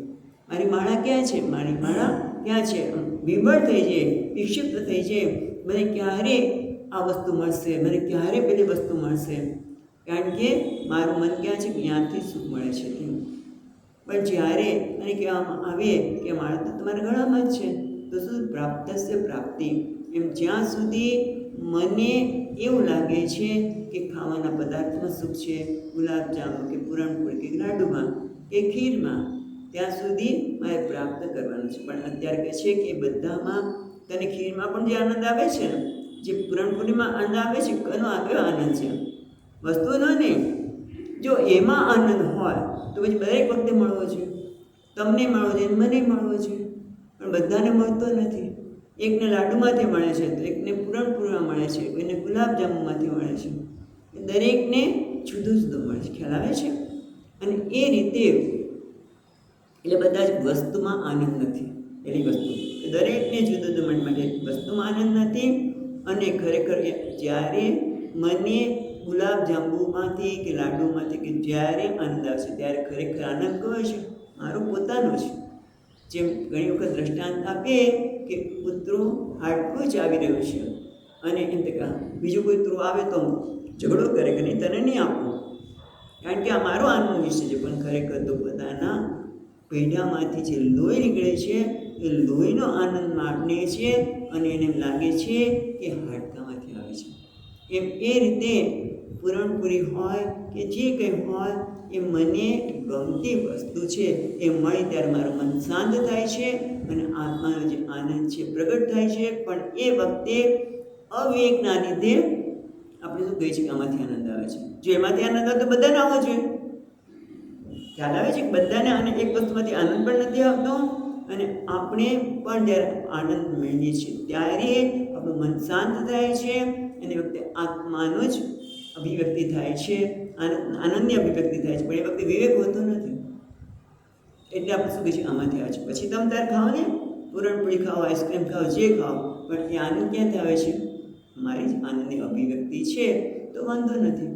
Speaker 1: મારી માળા ક્યાં છે, મારી માળા ક્યાં છે, વિવળ થઈ જાય, વિક્ષિપ્ત થઈ જાય. મને ક્યારે આ વસ્તુ મળશે, મને ક્યારે પેલી વસ્તુ મળશે, કારણ કે મારું મન ક્યાં છે, ત્યાંથી સુખ મળે છે. પણ જ્યારે મને કહેવામાં આવે કે માળા તો તમારા ગળામાં જ છે, તો શું પ્રાપ્તસ્ય પ્રાપ્તિ. એમ જ્યાં સુધી મને એવું લાગે છે કે ખાવાના પદાર્થમાં સુખ છે, ગુલાબજાંબુ કે પૂરણપોળી કે લાડુમાં કે ખીરમાં, ત્યાં સુધી મારે પ્રાપ્ત કરવાનું છે. પણ અત્યારે કહે છે કે બધામાં તને ખીરમાં પણ જે આનંદ આવે છે ને, જે પૂરણપોળીમાં આનંદ આવે છે, કનો કયો આનંદ છે, વસ્તુનો નહીં. જો એમાં આનંદ હોય તો પછી દરેક વખતે મળવો જોઈએ, તમને મળવો જોઈએ, મને મળવો જોઈએ. પણ બધાને મળતો નથી. એકને લાડુમાંથી મળે છે, તો એકને પૂરણપોળીમાં મળે છે, કોઈને ગુલાબજાંબુમાંથી મળે છે. દરેકને જુદું જુદું મળે છે, ખ્યાલ આવે છે. અને એ રીતે એટલે બધા જ વસ્તુમાં આનંદ નથી. એની વસ્તુ દરેકને જુદું જુદું મળે, માટે વસ્તુમાં આનંદ નથી. અને ખરેખર જ્યારે મને ગુલાબજાંબુમાંથી કે લાડુમાંથી કે જ્યારે આનંદ આવશે, ત્યારે ખરેખર આનંદ કયો છે, મારો પોતાનો છે. જેમ ઘણી વખત દ્રષ્ટાંત આપે કે કૂતરો હાડકું જ આવી રહ્યું છે, અને એમ કે બીજું કોઈ કૂતરો આવે તો ઝઘડો કરે કે નહીં, તને નહીં આપવું, કારણ કે આ મારો આનંદ વિશે છે. પણ ખરેખર તો પોતાના પેઢામાંથી જે લોહી નીકળે છે, એ લોહીનો આનંદ માણે છે, અને એને એમ લાગે છે કે હાડકામાંથી આવે છે. એમ એ રીતે પૂરણપૂરી હોય કે જે કંઈ હોય, એ મને ગમતી વસ્તુ છે, એ મળી ત્યારે મારું મન શાંત થાય છે, અને આત્માનો જે આનંદ છે પ્રગટ થાય છે. પણ એ વખતે અવિવેકના લીધે આપણે શું કહીએ છીએ કે આમાંથી આનંદ આવે છે. જો એમાંથી આનંદ આવે તો બધાને આવવો જોઈએ. ખ્યાલ આવે છે કે બધાને, અને એક વસ્તુમાંથી આનંદ પણ નથી આવતો. અને આપણે પણ જ્યારે આનંદ મેળવીએ છીએ ત્યારે આપણું મન શાંત થાય છે, અને એ વખતે આત્માનો જ અભિવ્યક્તિ થાય છે, આનંદની અભિવ્યક્તિ થાય છે. પણ એ વખતે વિવેક હોતો નથી. એટલે આપણે શું કહીએ છીએ આમાંથી આવે છે. પછી તમે ત્યારે ખાઓ ને, પૂરણપોળી ખાઓ, આઈસ્ક્રીમ ખાઓ, જે ખાઓ, પણ એ આનંદ ક્યાંથી આવે છે, મારી જ આનંદની અભિવ્યક્તિ છે, તો વાંધો નથી.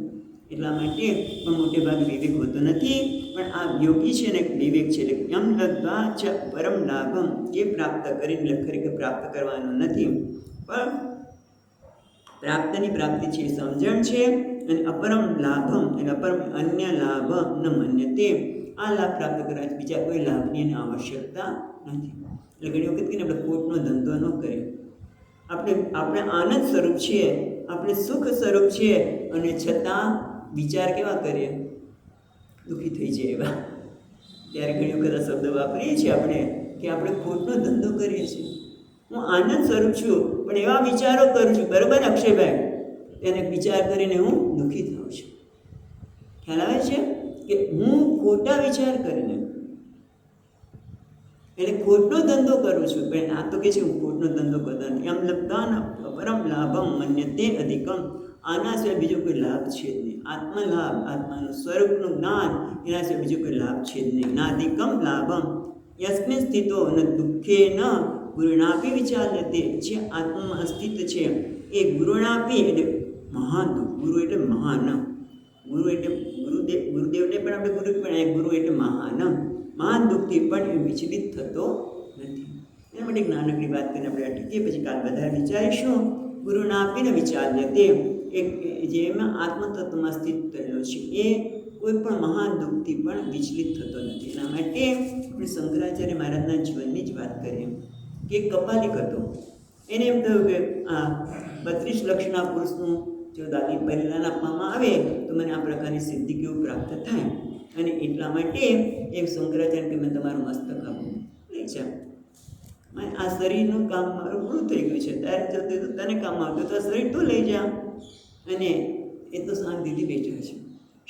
Speaker 1: એટલા માટે પણ મોટે ભાગે વિવેક હોતો નથી. પણ આ યોગી છે ને, વિવેક છે. એટલે યમ લબ્ધ્વા ચ પરમ લાભમ, જે પ્રાપ્ત કરીને ખરેખર પ્રાપ્ત કરવાનું નથી, પણ પ્રાપ્તની પ્રાપ્તિ છે, સમજણ છે. અને અપરમ લાભમ એટલે અપરમ અન્ય લાભ ન મન્યતે, આ લાભ પ્રાપ્ત કરવા બીજા કોઈ લાભની એની આવશ્યકતા નથી. એટલે ઘણી વખત કે આપણે ખોટનો ધંધો ન કરીએ. આપણે આનંદ સ્વરૂપ છીએ, આપણે સુખ સ્વરૂપ છીએ, અને છતાં વિચાર કેવા કરીએ, દુઃખી થઈ જાય એવા. ત્યારે ઘણી વખત આ શબ્દ વાપરીએ છીએ આપણે કે આપણે ખોટનો ધંધો કરીએ છીએ. હું આનંદ સ્વરૂપ છું, પણ એવા વિચારો કરું છું, બરાબર ને અક્ષયભાઈ? એને વિચાર કરીને હું દુઃખી થાઉં છું. ખ્યાલ આવે છે કે હું ખોટા વિચાર કરીને એટલે ખોટનો ધંધો કરું છું. પણ આ તો કે છે હું ખોટનો ધંધો કરતો નથી. એમ લબ્ધ્વા પરમ લાભમ મન્યતે અધિકમ, આના સિવાય બીજો કોઈ લાભ છે જ નહીં. આત્મલાભ, આત્માનું સ્વરૂપનું જ્ઞાન, એના સિવાય બીજો કોઈ લાભ છે જ નહીં. નાધિકમ લાભમ, યસ્મિન સ્થિતો ન દુઃખે ન ગુરુણાપી વિચાર્યતે. જે આત્મામાં અસ્તિત્વ છે એ ગુરુણાપી એટલે મહાન દુઃખ. ગુરુ એટલે મહાન. ગુરુ એટલે ગુરુદેવને પણ આપણે ગુરુ પણ ગુરુ એટલે મહાન દુઃખથી પણ એ વિચલિત થતો નથી. એના માટે એક નાનકડી વાત કરીને આપણે અટકીએ, પછી કાલ વધારે વિચારીશું. ગુરુના આપીને વિચાર્ય તે એક જેમાં આત્મતત્વમાં સ્થિત થયેલો છે એ કોઈ પણ મહાન દુઃખથી પણ વિચલિત થતો નથી. એના માટે આપણે શંકરાચાર્ય મહારાજના જીવનની જ વાત કરીએ કે કપાલિક હતો. એને એમ થયું કે આ 32 લક્ષના પુરુષનું જો દાદી પરિણામ આપવામાં આવે તો મને આ પ્રકારની સિદ્ધિ કેવું પ્રાપ્ત થાય. અને એટલા માટે એમ શંકરાચાર્ય કે મેં તમારું મસ્તક આપું લઈ જા. આ શરીરનું કામ મારું પૂરું થઈ ગયું છે, તારે જતું તો તને કામ આવતું તો આ શરીર તું લઈ જા. અને એ તો શાંતિથી બેઠા છે.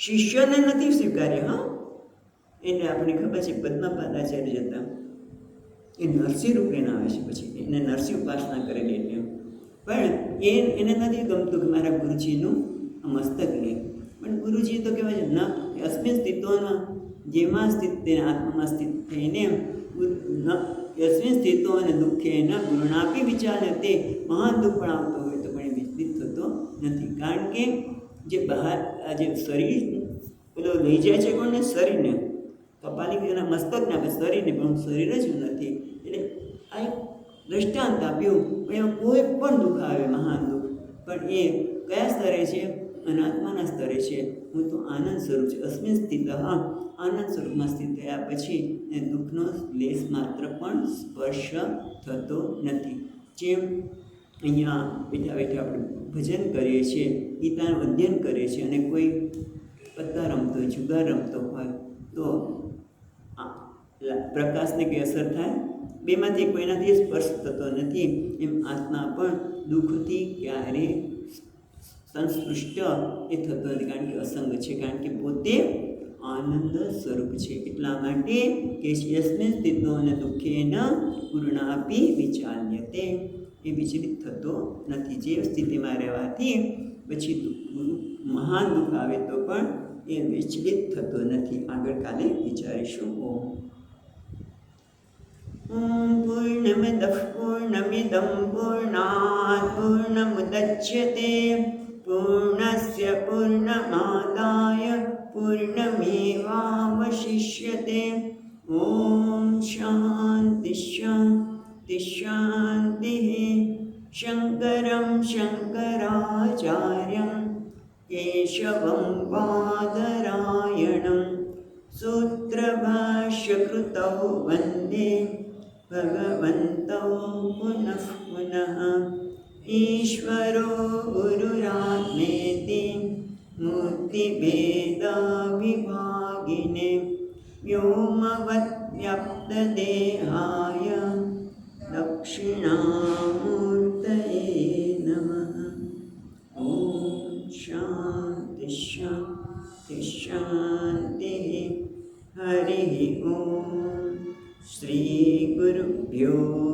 Speaker 1: શિષ્યને નથી સ્વીકાર્ય. હા, એટલે આપણને ખબર છે પદ્મપાદાચાર્ય જતા એ નરસિંહ રૂપે ના આવે છે, પછી એને નરસિંહ ઉપાસના કરેલી. એટલે પણ એને નથી ગમતું કે મારા ગુરુજીનું મસ્તક લે. પણ ગુરુજી તો કહેવાય છે ન અસ્મિન સ્થિતોના, જેમાં સ્થિત તેને આત્મામાં સ્થિત થઈને યસ્મિન સ્થિતો અને દુઃખે ન ગુરુણાપી વિચારે તે મહાન દુઃખ પણ આવતો હોય તો પણ એ વિચલિત થતો નથી. કારણ કે જે બહાર આ જે શરીર પેલો લઈ જાય છે કોને? શરીરને. કપાલિક એના મસ્તકને આપણે શરીરને, પણ શરીર જ નથી. એટલે આ એક દ્રષ્ટાંત આપ્યું. પણ એમાં કોઈ પણ દુઃખ આવે, મહાન દુઃખ, પણ એ કયા સ્તરે છે? અનાત્માના સ્તરે છે. હું તો આનંદ સ્વરૂપ છે. અસ્મિન સ્થિત આનંદ સ્વરૂપમાં સ્થિત થયા પછી એ દુઃખનો લેશ માત્ર પણ સ્પર્શ થતો નથી. જેમ અહીંયા બેઠા બેઠા આપણે ભજન કરીએ છીએ, ગીતાનું અધ્યયન કરીએ છીએ, અને કોઈ પત્તા રમતો હોય, જુગાર રમતો હોય તો પ્રકાશને કંઈ અસર થાય? બેમાંથી કોઈનાથી સ્પર્શ થતો નથી. એમ આત્મા પણ દુઃખથી ક્યારેય સંસ્પૃષ્ટ એ થતો નથી, કારણ કે અસંગ છે, કારણ કે પોતે આનંદ સ્વરૂપ છે. એટલા માટે કે યસ્મિન સ્થિતો અને દુઃખે ન ગુરુણાપી વિચાર્યતે, એ વિચલિત થતો નથી. જે સ્થિતિમાં રહેવાથી પછી મહાન દુઃખ આવે તો પણ એ વિચલિત થતો નથી. આગળ કાલે વિચારીશું. ઓમ પૂર્ણમદઃ પૂર્ણમિદં પૂર્ણાત પૂર્ણમુદચ્યતે પૂર્ણસ્ય પૂર્ણમાદાય પૂર્ણમેવાવશિષ્યતે. ઓમ શાંતિ શાંતિ શાંતિ. શંકરં શંકરાચાર્યં કેશવં બાદરાયણં સૂત્રભાષ્યકૃતૌ વંદે ભગવन्तૌ પુનઃ પુનઃ. ઈશ્વરો ગુરુરાત્મેતિ મૂર્તિભેદવિભાગિને વ્યોમવદ્વ્યાપ્તદેહાય દક્ષિણામૂર્તયે નમઃ. ઓમ શાંતિ શાંતિ શાંતિ. હરિ ઓમ. શ્રી ગુરુભ્યો